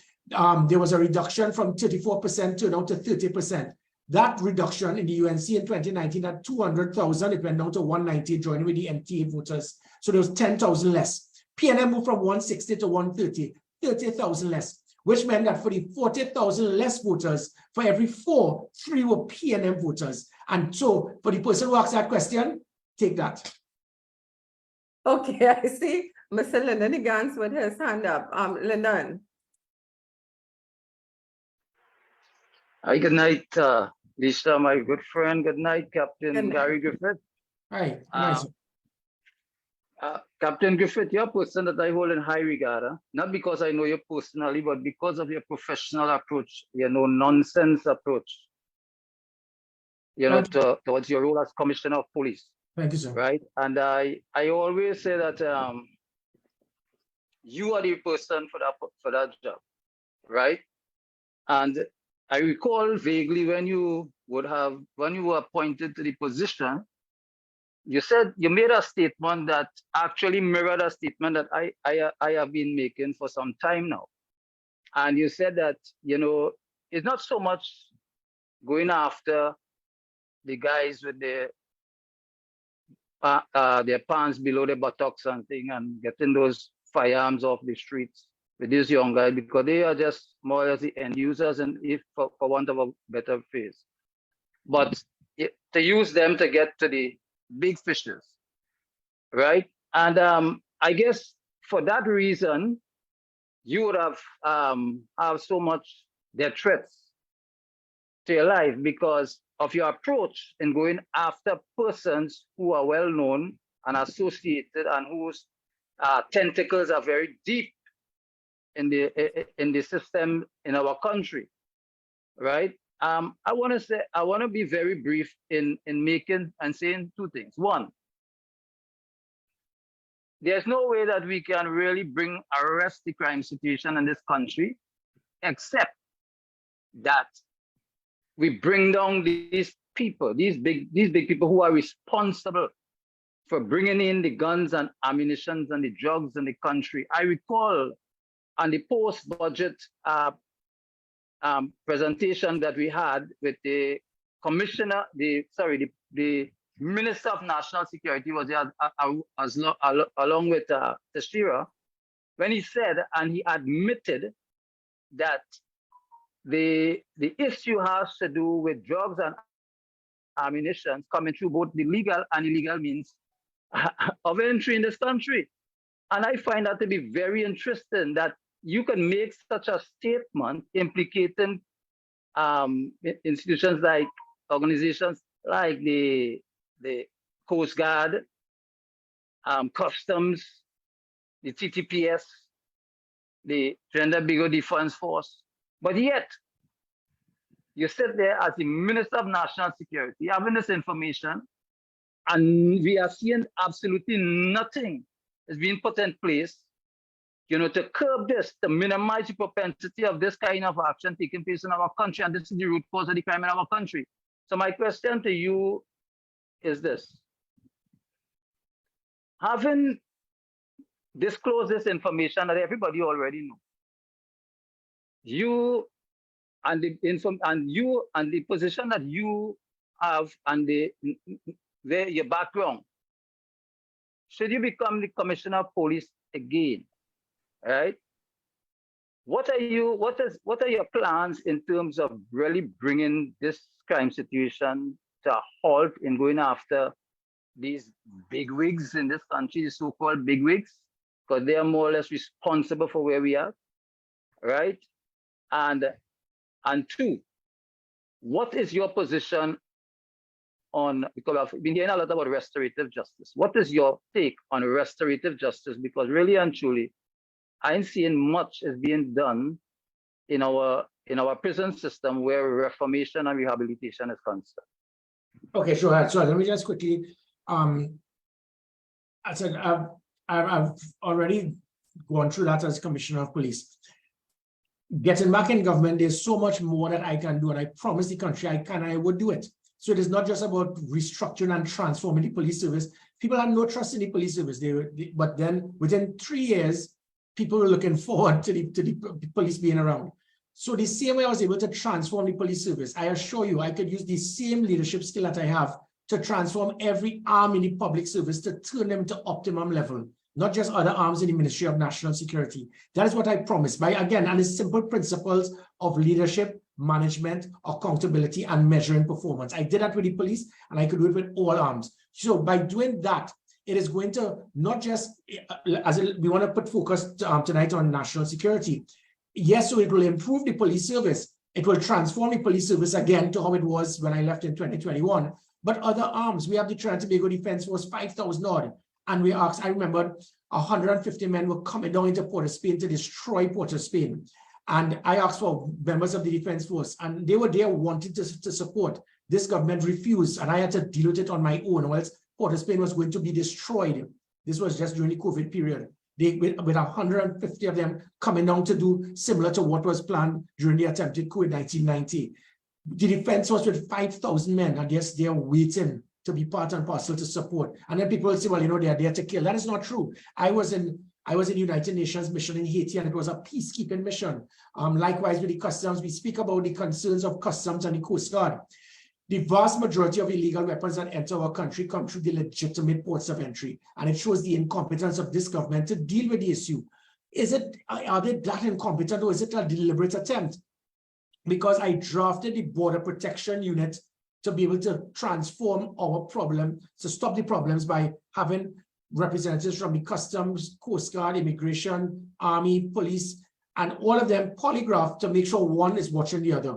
there was a reduction from 34% turnout to 30%. That reduction in the UNC in 2019 at 200,000, it went down to 190, joining with the NTA voters. So there was 10,000 less. PNM moved from 160 to 130, 30,000 less, which meant that for the 40,000 less voters, for every 4, 3 were PNM voters. And so for the person who asked that question, take that. Okay, I see Mr. Lyndon Gans with his hand up. Lyndon. Hi, good night, Lisa, my good friend. Good night, Captain Gary Griffith. Hi, nice. Captain Griffith, you're a person that I hold in high regard, not because I know you personally, but because of your professional approach, nonsense approach, towards your role as Commissioner of Police. Thank you, sir. Right? And I always say that you are the person for that job, right? And I recall vaguely when you were appointed to the position, you made a statement that actually mirrored a statement that I have been making for some time now. And you said that, it's not so much going after the guys with the their pants below their buttocks and thing, and getting those firearms off the streets with these young guys, because they are just more or less the end users, and if for want of a better phrase. But to use them to get to the big fishes, right? And I guess for that reason, you would have so much their threats to your life because of your approach in going after persons who are well known and associated and whose tentacles are very deep in the system in our country, right? I want to be very brief in making and saying two things. One, there's no way that we can really arrest the crime situation in this country, except that we bring down these people, these big people who are responsible for bringing in the guns and ammunition and the drugs in the country. I recall on the post-budget presentation that we had with the commissioner, the Minister of National Security was there along with Tashira, when he said, and he admitted that the issue has to do with drugs and ammunition coming through both the legal and illegal means of entry in this country. And I find that to be very interesting that you can make such a statement implicating institutions like organizations like the Coast Guard, Customs, the TTPS, the Trinidad Defense Force. But yet, you sit there as the Minister of National Security, having this information, and we are seeing absolutely nothing is being put in place, to curb this, to minimize the propensity of this kind of action taking place in our country. And this is the root cause of the crime in our country. So my question to you is this. Having disclosed this information that everybody already knows, you and the position that you have and your background, should you become the Commissioner of Police again, right? What are your plans in terms of really bringing this crime situation to a halt in going after these bigwigs in this country, the so-called bigwigs, because they are more or less responsible for where we are, right? And two, what is your position on, because I've been hearing a lot about restorative justice. What is your take on restorative justice? Because really and truly, I ain't seeing much is being done in our prison system where reformation and rehabilitation is concerned. Okay, sure. So let me just quickly, I said, I've already gone through that as Commissioner of Police. Getting back in government, there's so much more that I can do, and I promise the country I would do it. So it is not just about restructuring and transforming the police service. People had no trust in the police service. But then within 3 years, people were looking forward to the police being around. So the same way I was able to transform the police service, I assure you, I could use the same leadership skill that I have to transform every arm in the public service, to turn them to optimum level, not just other arms in the Ministry of National Security. That is what I promised by, again, and the simple principles of leadership, management, accountability, and measuring performance. I did that with the police, and I could do it with all arms. So by doing that, it is going to not just, we want to put focus tonight on national security. Yes, so it will improve the police service. It will transform the police service again to how it was when I left in 2021. But other arms, we have the Trinidad Tobago Defense Force, 5,000 odd. And we asked, I remember 150 men were coming down into Port of Spain to destroy Port of Spain. And I asked for members of the Defense Force, and they were there wanting to support. This government refused, and I had to deal with it on my own, or else Port of Spain was going to be destroyed. This was just during the COVID period. With 150 of them coming down to do similar to what was planned during the attempted coup in 1990. The Defense Force with 5,000 men, and yes, they are waiting to be part and parcel to support. And then people will say, well, they are there to kill. That is not true. I was in United Nations mission in Haiti, and it was a peacekeeping mission. Likewise with the customs, we speak about the concerns of customs and the Coast Guard. The vast majority of illegal weapons that enter our country come through the legitimate ports of entry, and it shows the incompetence of this government to deal with the issue. Are they that incompetent, or is it a deliberate attempt? Because I drafted the Border Protection Unit to be able to transform our problem, to stop the problems by having representatives from the Customs, Coast Guard, Immigration, Army, Police, and all of them polygraphed to make sure one is watching the other.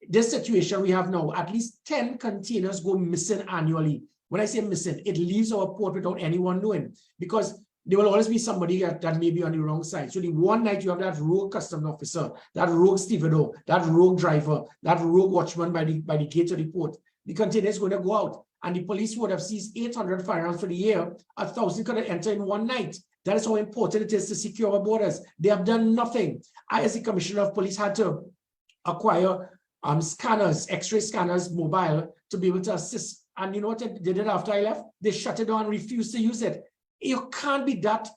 This situation we have now, at least 10 containers go missing annually. When I say missing, it leaves our port without anyone knowing, because there will always be somebody that may be on the wrong side. So the one night you have that rogue customs officer, that rogue stevedore, that rogue driver, that rogue watchman by the gate of the port, the container is going to go out. And the police would have seized 800 firearms for the year. 1,000 could have entered in one night. That is how important it is to secure our borders. They have done nothing. I, as the Commissioner of Police, had to acquire scanners, X-ray scanners, mobile, to be able to assist. And you know what they did after I left? They shut it down, refused to use it. You can't be that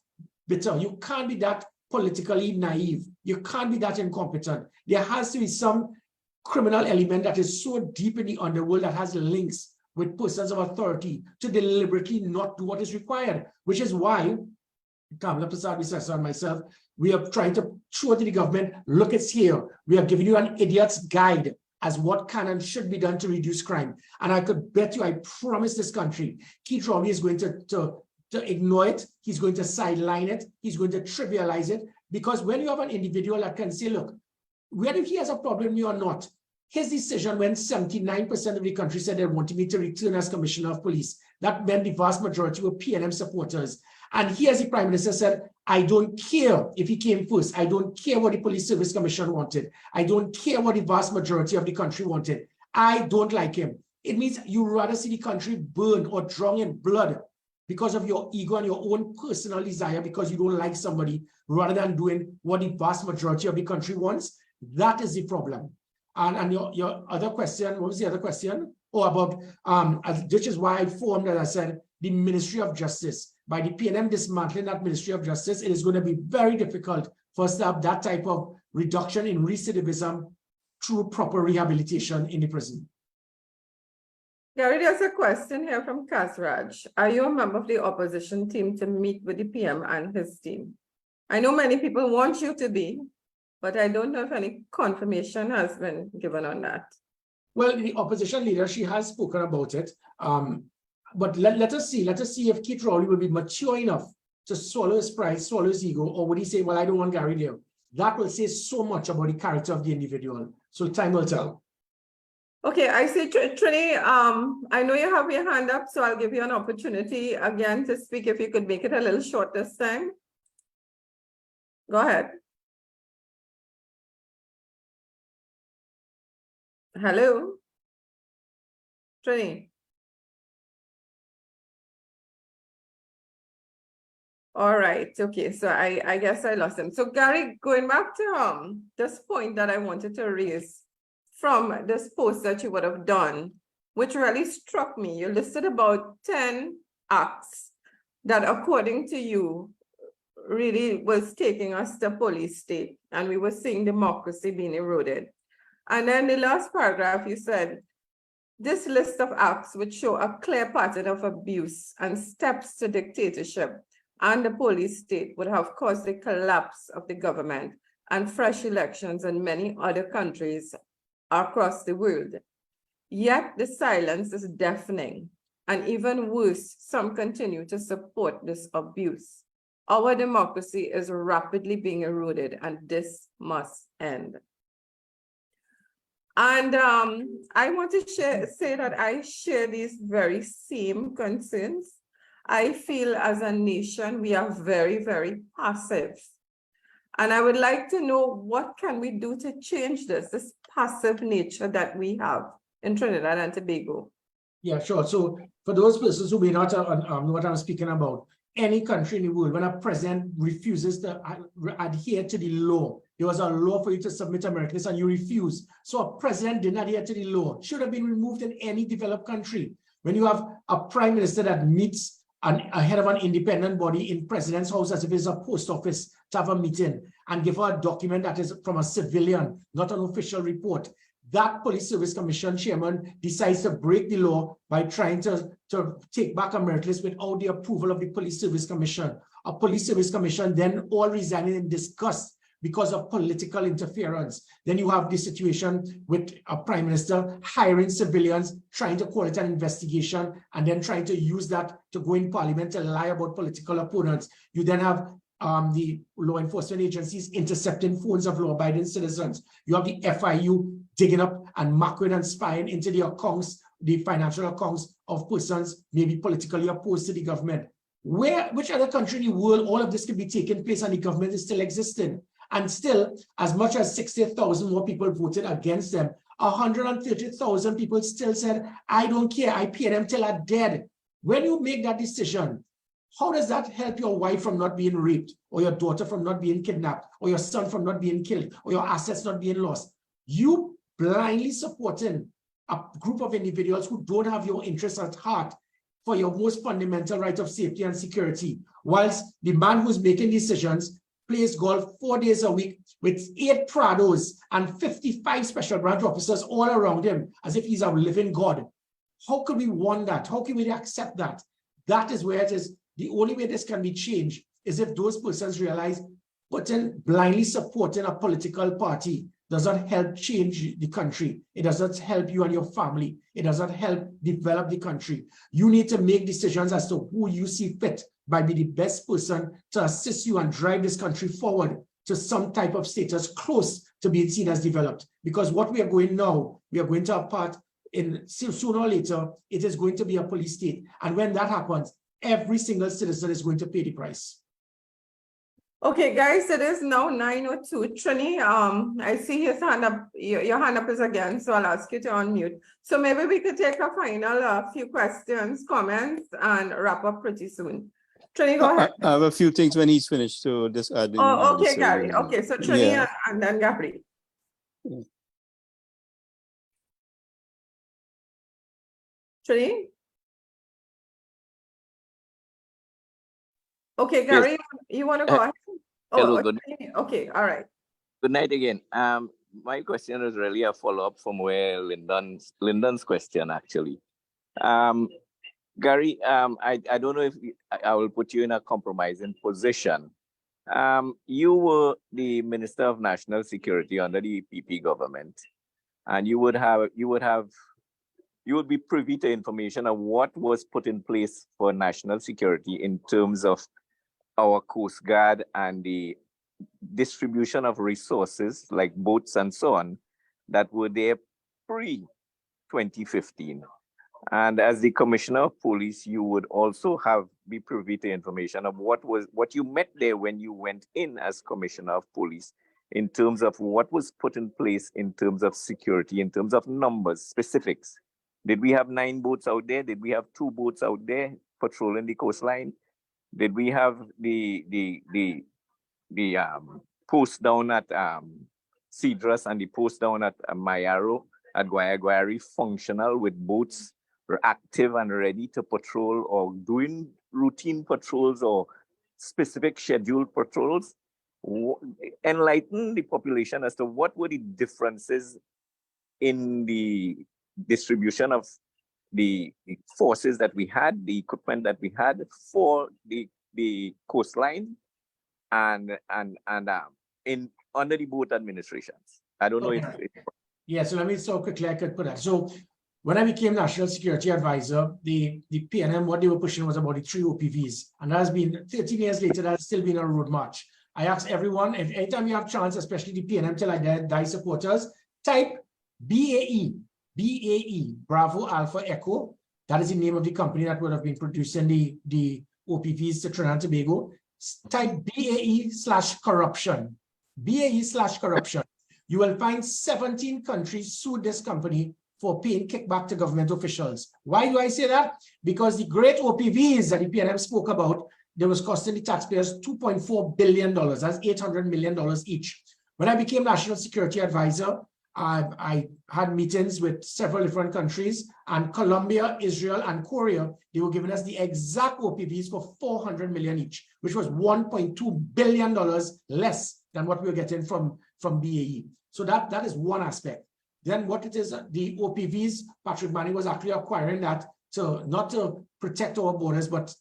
bitter. You can't be that politically naive. You can't be that incompetent. There has to be some criminal element that is so deep in the underworld that has links with persons of authority to deliberately not do what is required, which is why Kamala Prasad and myself, we are trying to show to the government, look, it's here. We are giving you an idiot's guide as what can and should be done to reduce crime. And I could bet you, I promise this country, Keith Rowley is going to ignore it. He's going to sideline it. He's going to trivialize it. Because when you have an individual that can say, look, whether he has a problem with me or not, his decision when 79% of the country said they wanted me to return as Commissioner of Police, that meant the vast majority were PNM supporters. And he, as the Prime Minister, said, I don't care if he came first. I don't care what the Police Service Commission wanted. I don't care what the vast majority of the country wanted. I don't like him. It means you rather see the country burn or drown in blood because of your ego and your own personal desire, because you don't like somebody, rather than doing what the vast majority of the country wants. That is the problem. And your other question, what was the other question? Oh, about, which is why I formed, as I said, the Ministry of Justice. By the PNM dismantling that Ministry of Justice, it is going to be very difficult for us to have that type of reduction in recidivism through proper rehabilitation in the prison. Gary, there's a question here from Kasraj. Are you a member of the opposition team to meet with the PM and his team? I know many people want you to be, but I don't know if any confirmation has been given on that. Well, the opposition leader, she has spoken about it. But let us see if Keith Rowley will be mature enough to swallow his pride, swallow his ego, or would he say, well, I don't want Gary there? That will say so much about the character of the individual. So time will tell. Okay, I see, Trini, I know you have your hand up, so I'll give you an opportunity again to speak if you could make it a little short this time. Go ahead. Hello, Trini. All right, okay, so I guess I lost him. So Gary, going back to this point that I wanted to raise from this post that you would have done, which really struck me. You listed about 10 acts that, according to you, really was taking us to police state, and we were seeing democracy being eroded. And then the last paragraph, you said, this list of acts would show a clear pattern of abuse and steps to dictatorship and the police state would have caused the collapse of the government and fresh elections in many other countries across the world. Yet the silence is deafening, and even worse, some continue to support this abuse. Our democracy is rapidly being eroded, and this must end. And I want to say that I share these very same concerns. I feel as a nation, we are very, very passive. And I would like to know, what can we do to change this passive nature that we have in Trinidad and Tobago? Yeah, sure. So for those persons who may not know what I'm speaking about, any country in the world, when a president refuses to adhere to the law, there was a law for you to submit Americans and you refuse. So a president didn't adhere to the law, should have been removed in any developed country. When you have a prime minister that meets a head of an independent body in president's house as if it's a post office to have a meeting and give her a document that is from a civilian, not an official report, that Police Service Commission chairman decides to break the law by trying to take back a merit list without the approval of the Police Service Commission. A Police Service Commission then all resigning in disgust because of political interference. Then you have the situation with a prime minister hiring civilians, trying to call it an investigation, and then trying to use that to go in parliament to lie about political opponents. You then have the law enforcement agencies intercepting phones of law-abiding citizens. You have the FIU digging up and macking and spying into the accounts, the financial accounts of persons maybe politically opposed to the government. Which other country in the world all of this could be taking place and the government is still existing? And still, as much as 60,000 more people voted against them, 130,000 people still said, I don't care, I pay them till I'm dead. When you make that decision, how does that help your wife from not being raped, or your daughter from not being kidnapped, or your son from not being killed, or your assets not being lost? You blindly supporting a group of individuals who don't have your interests at heart for your most fundamental right of safety and security, whilst the man who's making decisions plays golf 4 days a week with 8 Prados and 55 special branch officers all around him as if he's a living God. How could we want that? How can we accept that? That is where it is. The only way this can be changed is if those persons realize blindly supporting a political party does not help change the country. It does not help you and your family. It does not help develop the country. You need to make decisions as to who you see fit by being the best person to assist you and drive this country forward to some type of status close to being seen as developed. Because what we are going now, we are going to a part in sooner or later, it is going to be a police state. And when that happens, every single citizen is going to pay the price. Okay, guys, it is now 9:02. Trini, I see his hand up, your hand up is again, so I'll ask you to unmute. So maybe we could take a final few questions, comments, and wrap up pretty soon. Trini, go ahead. I have a few things when he's finished, so just add in. Oh, okay, Gary. Okay, so Trini and then Gabri. Trini? Okay, Gary, yes. You want to go ahead? Hello, good. Okay, all right. Good night again. My question is really a follow-up from where Lyndon's question actually. Gary, I don't know if I will put you in a compromising position. You were the Minister of National Security under the EPP government, and you would be privy to information of what was put in place for national security in terms of our Coast Guard and the distribution of resources like boats and so on that were there pre-2015. And as the Commissioner of Police, you would also be privy to information of what you met there when you went in as Commissioner of Police in terms of what was put in place in terms of security, in terms of numbers, specifics. Did we have 9 boats out there? Did we have 2 boats out there patrolling the coastline? Did we have the post down at Cedrus and the post down at Mayaro at Guayagüari functional with boats were active and ready to patrol or doing routine patrols or specific scheduled patrols? Enlighten the population as to what were the differences in the distribution of the forces that we had, the equipment that we had for the coastline and under the boat administrations. I don't know if yeah, so let me so quickly I could put that. So when I became National Security Advisor, the PNM, what they were pushing was about the 3 OPVs. And that has been 13 years later, that has still been a road march. I ask everyone, if anytime you have chance, especially the PNM Till I Die supporters, type BAE, Bravo Alpha Echo. That is the name of the company that would have been producing the OPVs to Trinidad and Tobago. Type BAE/corruption. BAE/corruption. You will find 17 countries sued this company for paying kickback to government officials. Why do I say that? Because the great OPVs that the PNM spoke about, they was costing the taxpayers $2.4 billion. That's $800 million each. When I became National Security Advisor, I had meetings with several different countries, and Colombia, Israel, and Korea, they were giving us the exact OPVs for $400 million each, which was $1.2 billion less than what we were getting from BAE. So that is one aspect. then what it is, the OPVs, Patrick Manning was actually acquiring that to not to protect our borders, but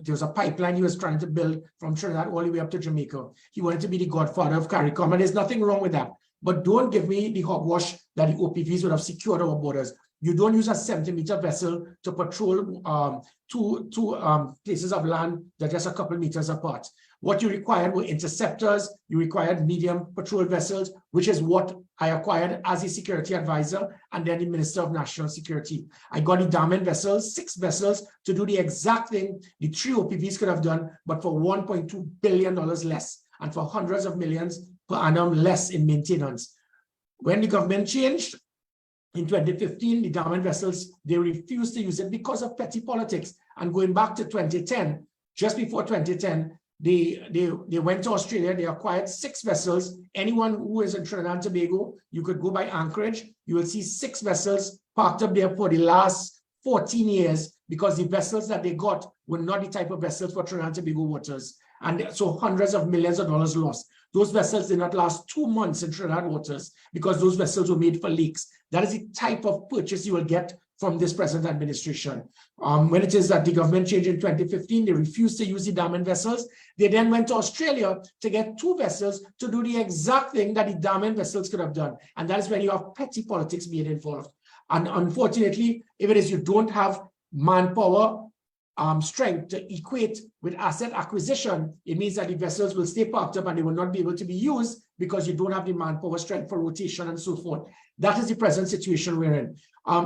there's a pipeline he was trying to build from Trinidad all the way up to Jamaica. He wanted to be the godfather of CARICOM, and there's nothing wrong with that. But don't give me the hogwash that the OPVs would have secured our borders. You don't use a 70-meter vessel to patrol two places of land that are just a couple meters apart. What you required were interceptors, you required medium patrol vessels, which is what I acquired as a security advisor and then the Minister of National Security. I got the diamond vessels, 6 vessels, to do the exact thing the 3 OPVs could have done, but for $1.2 billion less and for hundreds of millions per annum less in maintenance. When the government changed, in 2015, the diamond vessels, they refused to use it because of petty politics. And going back to 2010, just before 2010, they went to Australia, they acquired 6 vessels. Anyone who is in Trinidad and Tobago, you could go by Anchorage, you will see 6 vessels parked up there for the last 14 years because the vessels that they got were not the type of vessels for Trinidad and Tobago waters. And so hundreds of millions of dollars lost. Those vessels did not last 2 months in Trinidad waters because those vessels were made for leaks. That is the type of purchase you will get from this present administration. When it is that the government changed in 2015, they refused to use the diamond vessels. They then went to Australia to get 2 vessels to do the exact thing that the diamond vessels could have done. And that is when you have petty politics being involved. And unfortunately, if it is you don't have manpower, strength to equate with asset acquisition, it means that the vessels will stay parked up and they will not be able to be used because you don't have the manpower strength for rotation and so forth. That is the present situation we're in.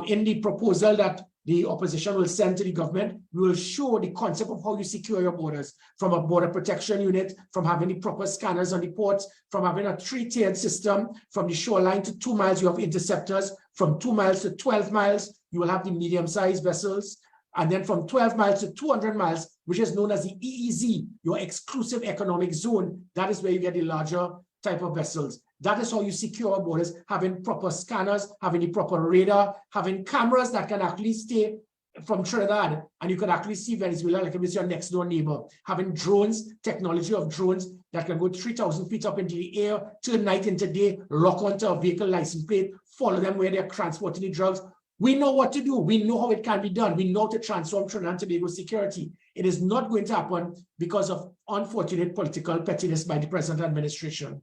In the proposal that the opposition will send to the government, we will show the concept of how you secure your borders, from a border protection unit, from having the proper scanners on the ports, from having a 3-tiered system, from the shoreline to 2 miles, you have interceptors, from 2 miles to 12 miles, you will have the medium-sized vessels, and then from 12 miles to 200 miles, which is known as the EEZ, your exclusive economic zone, that is where you get the larger type of vessels. That is how you secure our borders, having proper scanners, having the proper radar, having cameras that can actually stay from Trinidad, and you can actually see Venezuela like it's your next door neighbor. Having drones, technology of drones that can go 3,000 feet up into the air, turn night into day, lock onto a vehicle license plate, follow them where they're transporting the drugs. We know what to do. We know how it can be done. We know to transform Trinidad and Tobago security. It is not going to happen because of unfortunate political pettiness by the present administration.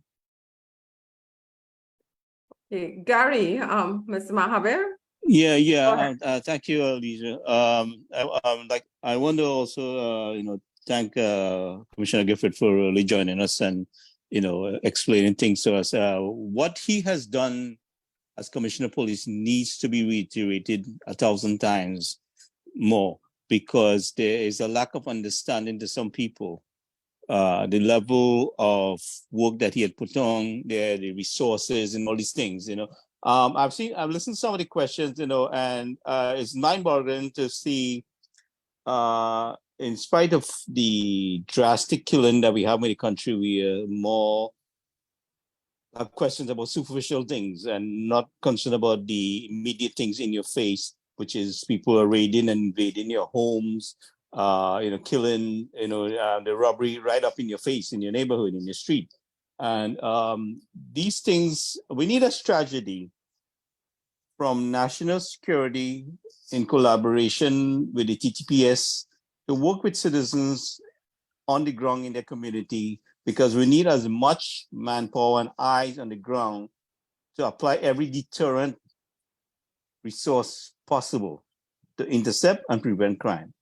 Okay. Gary, Mr. Mahaber? Yeah. Thank you, Alicia. I want to also, thank Commissioner Griffith for really joining us and, explaining things to us. What he has done as Commissioner of Police needs to be reiterated 1,000 times more, because there is a lack of understanding to some people. The level of work that he had put on there, the resources and all these things, I've listened to some of the questions, and it's mind-boggling to see, in spite of the drastic killing that we have in the country, we more have questions about superficial things and not concerned about the immediate things in your face, which is people are raiding and invading your homes, killing, the robbery right up in your face, in your neighborhood, in your street. And these things, we need a strategy from national security in collaboration with the TTPS to work with citizens on the ground in their community, because we need as much manpower and eyes on the ground to apply every deterrent resource possible to intercept and prevent crime.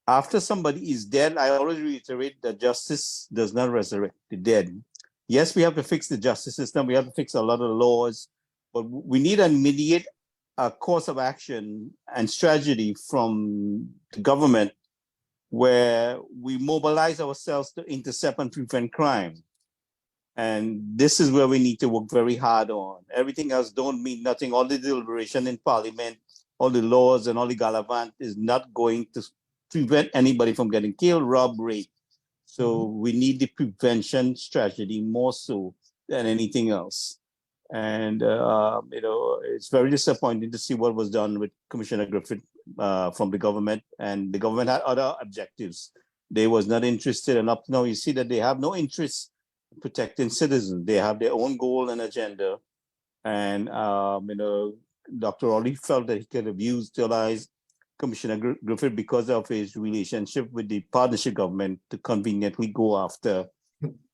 After somebody is dead, I always reiterate that justice does not resurrect the dead. Yes, we have to fix the justice system. We have to fix a lot of laws, but we need an immediate course of action and strategy from the government where we mobilize ourselves to intercept and prevent crime. And this is where we need to work very hard on. Everything else don't mean nothing. All the deliberation in Parliament, all the laws and all the gallivant is not going to prevent anybody from getting killed, robbed, raped. So we need the prevention strategy more so than anything else. And, it's very disappointing to see what was done with Commissioner Griffith from the government, and the government had other objectives. They was not interested, and up to now you see that they have no interest in protecting citizens. They have their own goal and agenda, And Dr. Raleigh felt that he could have utilized Commissioner Griffith because of his relationship with the partnership government to conveniently go after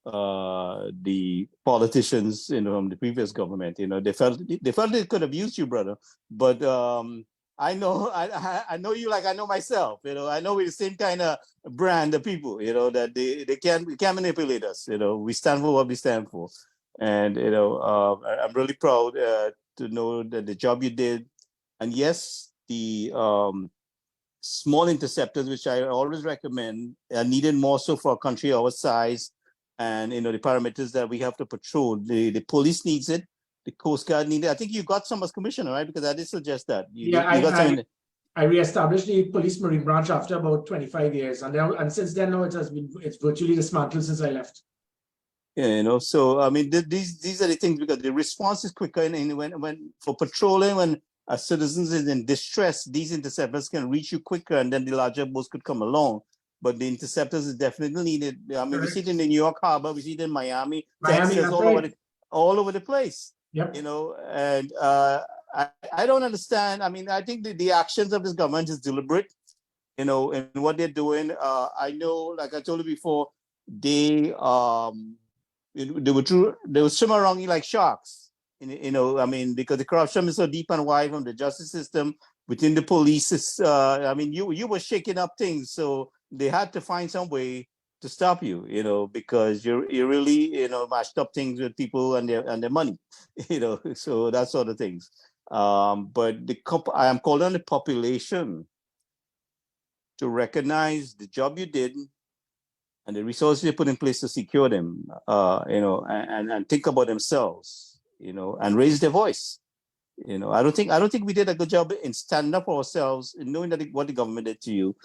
the politicians from the previous government. They felt they could have used you, brother. But I know I know you like I know myself. I know we're the same kind of brand of people. That they can't manipulate us. We stand for what we stand for, and I'm really proud to know that the job you did, and yes, the small interceptors, which I always recommend, are needed more so for a country our size, and the parameters that we have to patrol. The police needs it, the Coast Guard needs it. I think you got some as commissioner, right? Because I did suggest that. I reestablished the police marine branch after about 25 years, and since then, no, it's virtually dismantled since I left. Yeah, so I mean, these are the things, because the response is quicker, and when for patrolling, when a citizen is in distress, these interceptors can reach you quicker, and then the larger boats could come along. But the interceptors is definitely needed. I mean, we see it in the New York Harbor, we see it in Miami, Texas, all over the place. Yep. And I don't understand. I mean, I think the actions of this government is deliberate, in what they're doing. I know, like I told you before, they would swim around you like sharks. I mean, because the corruption is so deep and wide from the justice system, within the police. I mean, you were shaking up things, so they had to find some way to stop you, because you really, mashed up things with people and their money, so that sort of things. But I am calling on the population to recognize the job you did and the resources you put in place to secure them, and think about themselves, and raise their voice. I don't think we did a good job in standing up for ourselves and knowing that what the government did to you,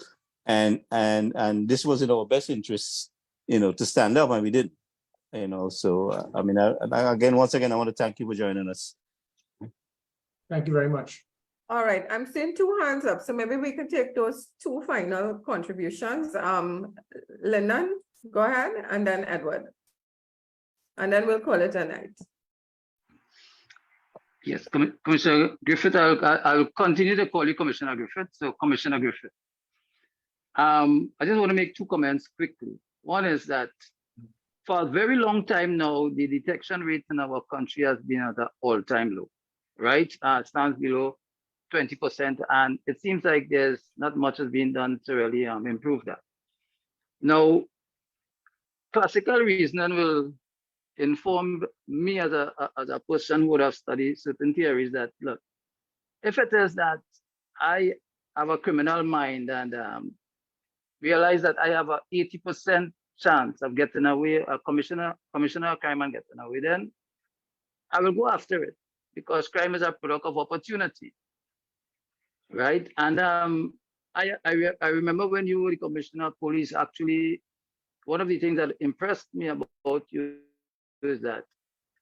and this was in our best interest, to stand up, and we did. So I mean, once again, I want to thank you for joining us. Thank you very much. All right, I'm seeing two hands up, so maybe we can take those two final contributions. Lyndon, go ahead, and then Edward. And then we'll call it a night. Yes, Commissioner Griffith, I'll continue to call you Commissioner Griffith. So Commissioner Griffith. I just want to make two comments quickly. One is that for a very long time now, the detection rate in our country has been at an all-time low, right? It stands below 20%, and it seems like there's not much has been done to really improve that. Now, classical reasoning will inform me as a person who would have studied certain theories that, look, if it is that I have a criminal mind and realize that I have a 80% chance of getting away, a commissioner of crime and getting away, then I will go after it, because crime is a product of opportunity. Right. And I remember when you were the commissioner of police, actually, one of the things that impressed me about you is that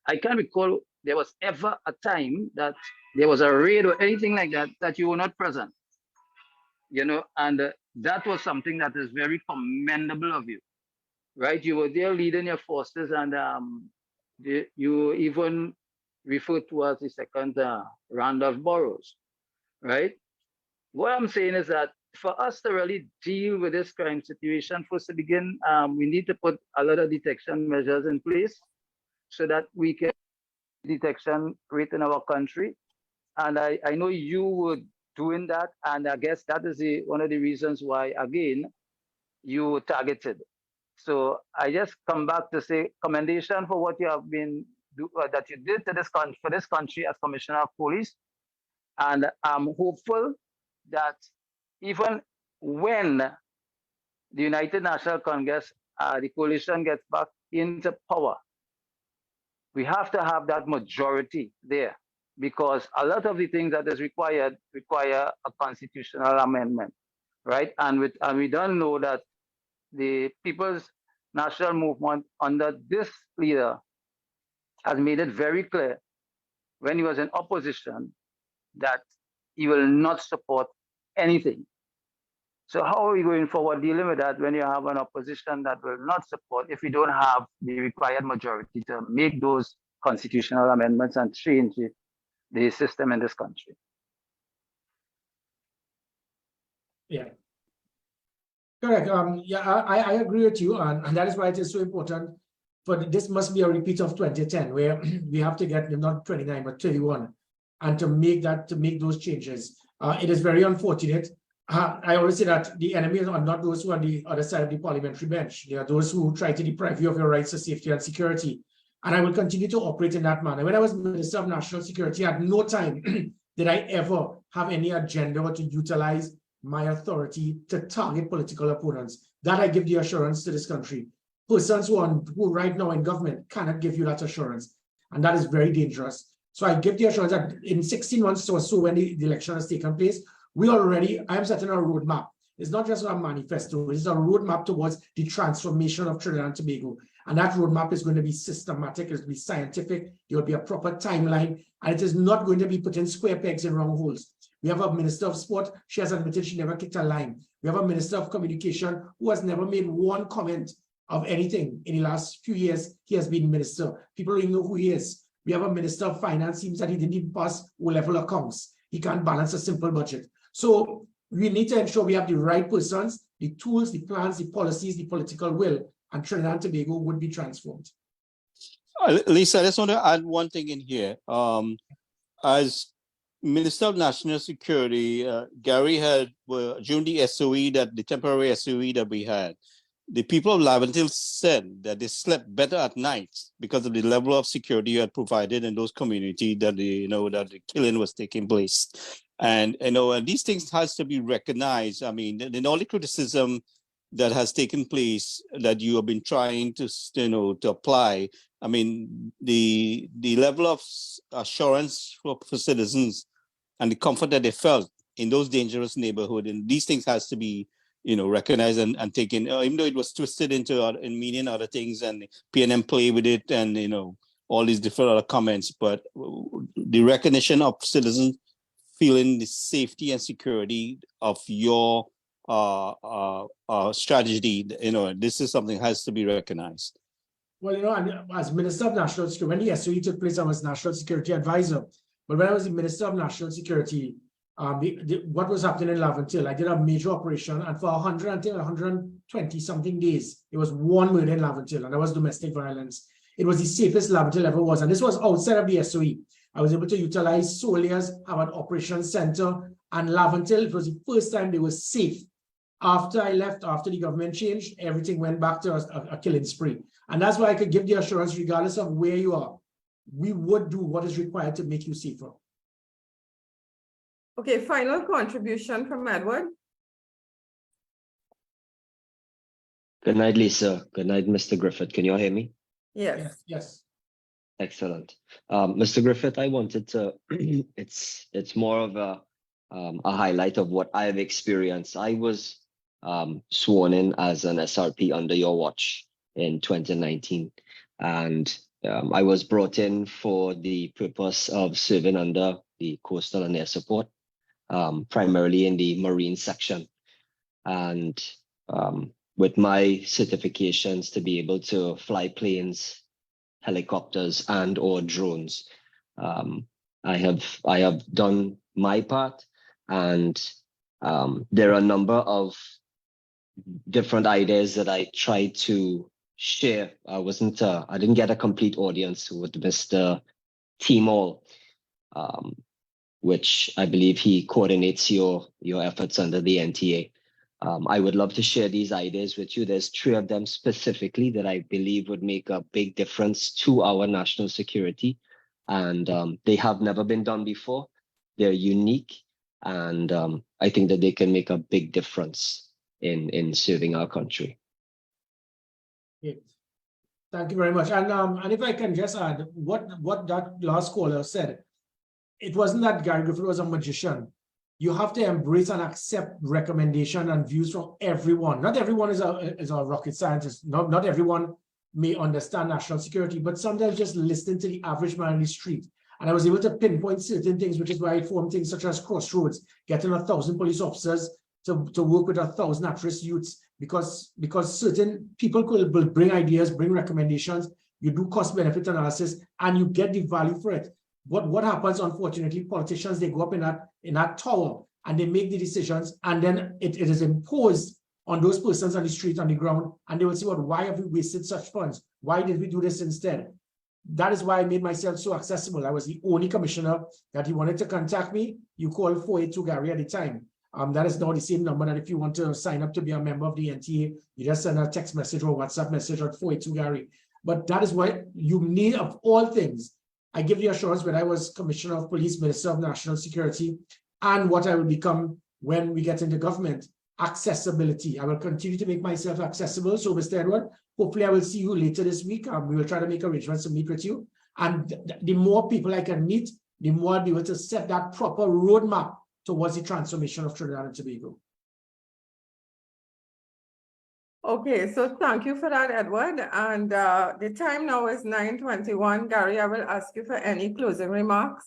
I can't recall there was ever a time that there was a raid or anything like that you were not present. And that was something that is very commendable of you. Right. You were there leading your forces, and you even referred to as the second round of boroughs. Right. What I'm saying is that for us to really deal with this crime situation, first to begin, we need to put a lot of detection measures in place so that we can detection rate in our country. And I know you were doing that, and I guess that is one of the reasons why, again, you were targeted. So I just come back to say commendation for what you have been that you did to for this country as Commissioner of Police, and I'm hopeful that even when the United National Congress, the coalition gets back into power, we have to have that majority there, because a lot of the things that is required require a constitutional amendment, right? And we don't know that the People's National Movement under this leader has made it very clear when he was in opposition that he will not support anything. So how are we going forward dealing with that when you have an opposition that will not support if we don't have the required majority to make those constitutional amendments and change the system in this country. Yeah. Correct. Yeah, I agree with you, and that is why it is so important. But this must be a repeat of 2010, where we have to get not 29 but 31, and to make those changes. It is very unfortunate. I always say that the enemy are not those who are on the other side of the parliamentary bench. They are those who try to deprive you of your rights to safety and security. And I will continue to operate in that manner. When I was Minister of National Security, at no time did I ever have any agenda or to utilize my authority to target political opponents. That I give the assurance to this country. Persons who right now in government cannot give you that assurance. And that is very dangerous. So I give the assurance that in 16 months or so when the election has taken place, I am setting a roadmap. It's not just a manifesto, it's a roadmap towards the transformation of Trinidad and Tobago. And that roadmap is going to be systematic, it's going to be scientific, there will be a proper timeline, and it is not going to be putting square pegs in round holes. We have a Minister of Sport, she has admitted she never kicked a line. We have a Minister of Communication who has never made one comment of anything in the last few years. He has been minister. People don't even know who he is. We have a Minister of Finance, seems that he didn't even pass O-level accounts. He can't balance a simple budget. So we need to ensure we have the right persons, the tools, the plans, the policies, the political will, and Trinidad and Tobago would be transformed. Lisa, I just want to add one thing in here. As Minister of National Security, Gary had, during the SOE, the temporary SOE that we had, the people of Laventille said that they slept better at night because of the level of security you had provided in those communities that that the killing was taking place. And these things has to be recognized. I mean, in all the criticism that has taken place that you have been trying to to apply, I mean, the level of assurance for citizens and the comfort that they felt in those dangerous neighborhoods, and these things has to be recognized and taken, even though it was twisted into in meaning other things, and PNM play with it, and all these different other comments, but the recognition of citizens feeling the safety and security of your strategy, this is something has to be recognized. Well, and as Minister of National Security, when the SOE took place, I was National Security Advisor. But when I was the Minister of National Security, what was happening in Laventille, I did a major operation, and for 120 something days, it was one murder in Laventille, and that was domestic violence. It was the safest Laventille ever was, and this was outside of the SOE. I was able to utilize Soliers, have an operations center, and Laventille, it was the first time they were safe. After I left, after the government changed, everything went back to a killing spree. And that's why I could give the assurance, regardless of where you are, we would do what is required to make you safer. Okay, final contribution from Edward. Good night, Lisa. Good night, Mr. Griffith. Can you all hear me? Yes. Yes. Excellent. Mr. Griffith, I wanted to, it's more of a highlight of what I have experienced. I was sworn in as an SRP under your watch in 2019. And I was brought in for the purpose of serving under the Coastal and Air Support, primarily in the Marine section. And with my certifications to be able to fly planes, helicopters, and or drones, I have done my part, and there are a number of different ideas that I tried to share. I didn't get a complete audience with Mr. Timol, which I believe he coordinates your efforts under the NTA. I would love to share these ideas with you. There's 3 of them specifically that I believe would make a big difference to our national security. And they have never been done before. They're unique. And I think that they can make a big difference in serving our country. Okay. Thank you very much. And if I can just add what that last caller said, it wasn't that Gary Griffith was a magician. You have to embrace and accept recommendation and views from everyone. Not everyone is a rocket scientist. Not everyone may understand national security, but sometimes just listening to the average man in the street. And I was able to pinpoint certain things, which is why I formed things such as Crossroads, getting 1,000 police officers to work with 1,000 at-risk youths, because certain people will bring ideas, bring recommendations. you do cost benefit analysis, and you get the value for it. But what happens, unfortunately, politicians, they go up in that tower and they make the decisions, and then it is imposed on those persons on the street, on the ground, and they will say, well, why have we wasted such funds? Why did we do this instead? That is why I made myself so accessible. I was the only commissioner that he wanted to contact me. You call 482 Gary at the time. That is now the same number that if you want to sign up to be a member of the NTA, you just send a text message or WhatsApp message at 482 Gary. But that is what you need of all things. I give the assurance when I was Commissioner of Police, Minister of National Security, and what I will become when we get into government, accessibility. I will continue to make myself accessible. So, Mr. Edward, hopefully I will see you later this week. We will try to make arrangements to meet with you. And the more people I can meet, the more I'll be able to set that proper roadmap towards the transformation of Trinidad and Tobago. Okay, so thank you for that, Edward. And the time now is 9:21. Gary, I will ask you for any closing remarks.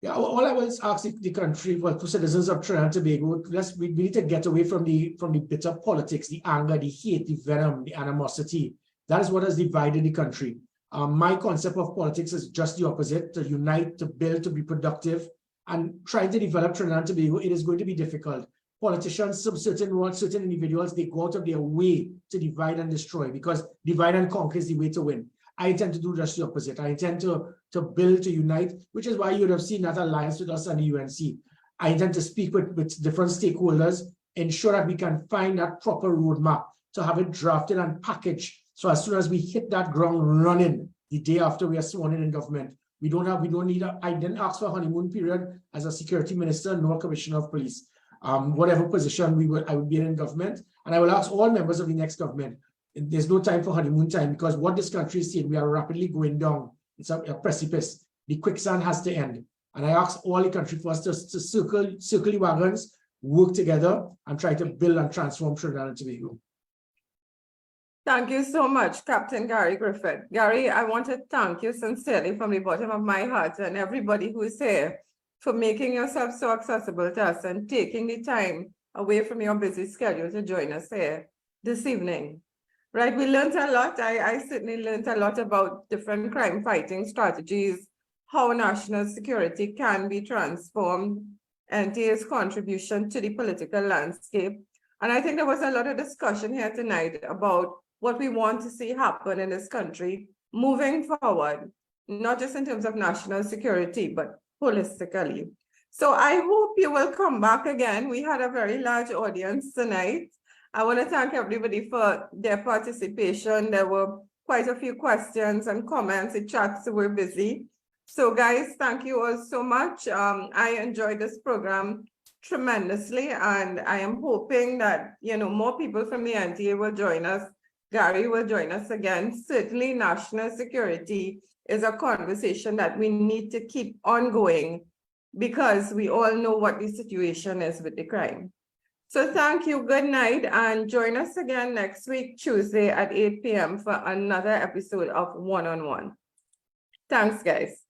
Yeah, all I will ask the country, well, for citizens of Trinidad and Tobago, we need to get away from the bitter politics, the anger, the hate, the venom, the animosity. That is what has divided the country. My concept of politics is just the opposite: to unite, to build, to be productive, and trying to develop Trinidad and Tobago. It is going to be difficult. Politicians, certain individuals, they go out of their way to divide and destroy, because divide and conquer is the way to win. I intend to do just the opposite. I intend to build, to unite, which is why you would have seen that alliance with us and the UNC. I intend to speak with different stakeholders, ensure that we can find that proper roadmap, to have it drafted and packaged. So as soon as we hit that ground running the day after we are sworn in government, I didn't ask for a honeymoon period as a security minister, nor commissioner of police. Whatever position I would be in government, and I will ask all members of the next government, there's no time for honeymoon time, because what this country is seeing, we are rapidly going down. It's a precipice. The quicksand has to end. And I ask all the country for us to circle the wagons, work together, and try to build and transform Trinidad and Tobago. Thank you so much, Captain Gary Griffith. Gary, I want to thank you sincerely from the bottom of my heart, and everybody who is here, for making yourself so accessible to us and taking the time away from your busy schedule to join us here this evening. Right, we learned a lot. I certainly learned a lot about different crime fighting strategies, how national security can be transformed, NTA's contribution to the political landscape. And I think there was a lot of discussion here tonight about what we want to see happen in this country moving forward, not just in terms of national security, but holistically. So I hope you will come back again. We had a very large audience tonight. I want to thank everybody for their participation. There were quite a few questions and comments. The chats were busy. So guys, thank you all so much. I enjoyed this program tremendously, and I am hoping that, more people from the NTA will join us. Gary will join us again. Certainly national security is a conversation that we need to keep ongoing, because we all know what the situation is with the crime. So thank you, good night, and join us again next week, Tuesday at 8 p.m. for another episode of One on One. Thanks, guys.